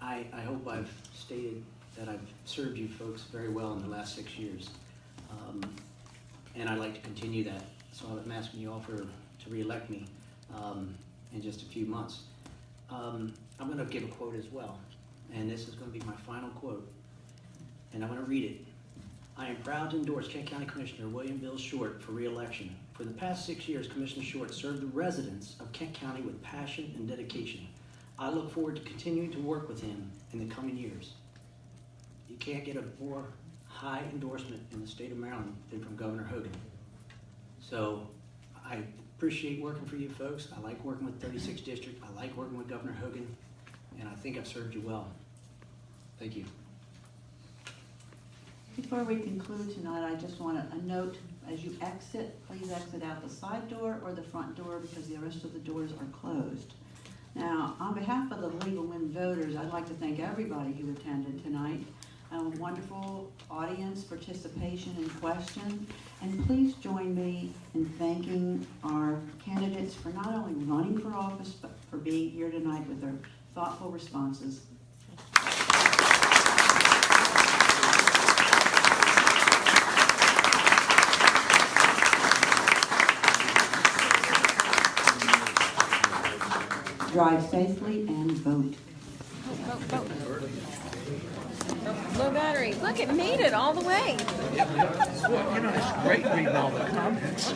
I hope I've stated that I've served you folks very well in the last 6 years. And I'd like to continue that. So I'm asking you all to re-elect me in just a few months. I'm going to give a quote as well. And this is going to be my final quote. And I'm going to read it. I am proud to endorse Kent County Commissioner William Bill Short for re-election. For the past 6 years, Commissioner Short served the residents of Kent County with passion and dedication. I look forward to continuing to work with him in the coming years. You can't get a more high endorsement in the state of Maryland than from Governor Hogan. So I appreciate working for you folks. I like working with 36th District. I like working with Governor Hogan, and I think I've served you well. Thank you. Before we conclude tonight, I just want a note, as you exit, please exit out the side door or the front door because the rest of the doors are closed. Now, on behalf of the League of Women Voters, I'd like to thank everybody who attended tonight. A wonderful audience participation and questions. And please join me in thanking our candidates for not only running for office, but for being here tonight with their thoughtful responses. Drive safely and vote. Vote, vote, vote. Low battery. Look, it made it all the way. Well, you know, it's great reading all the comments.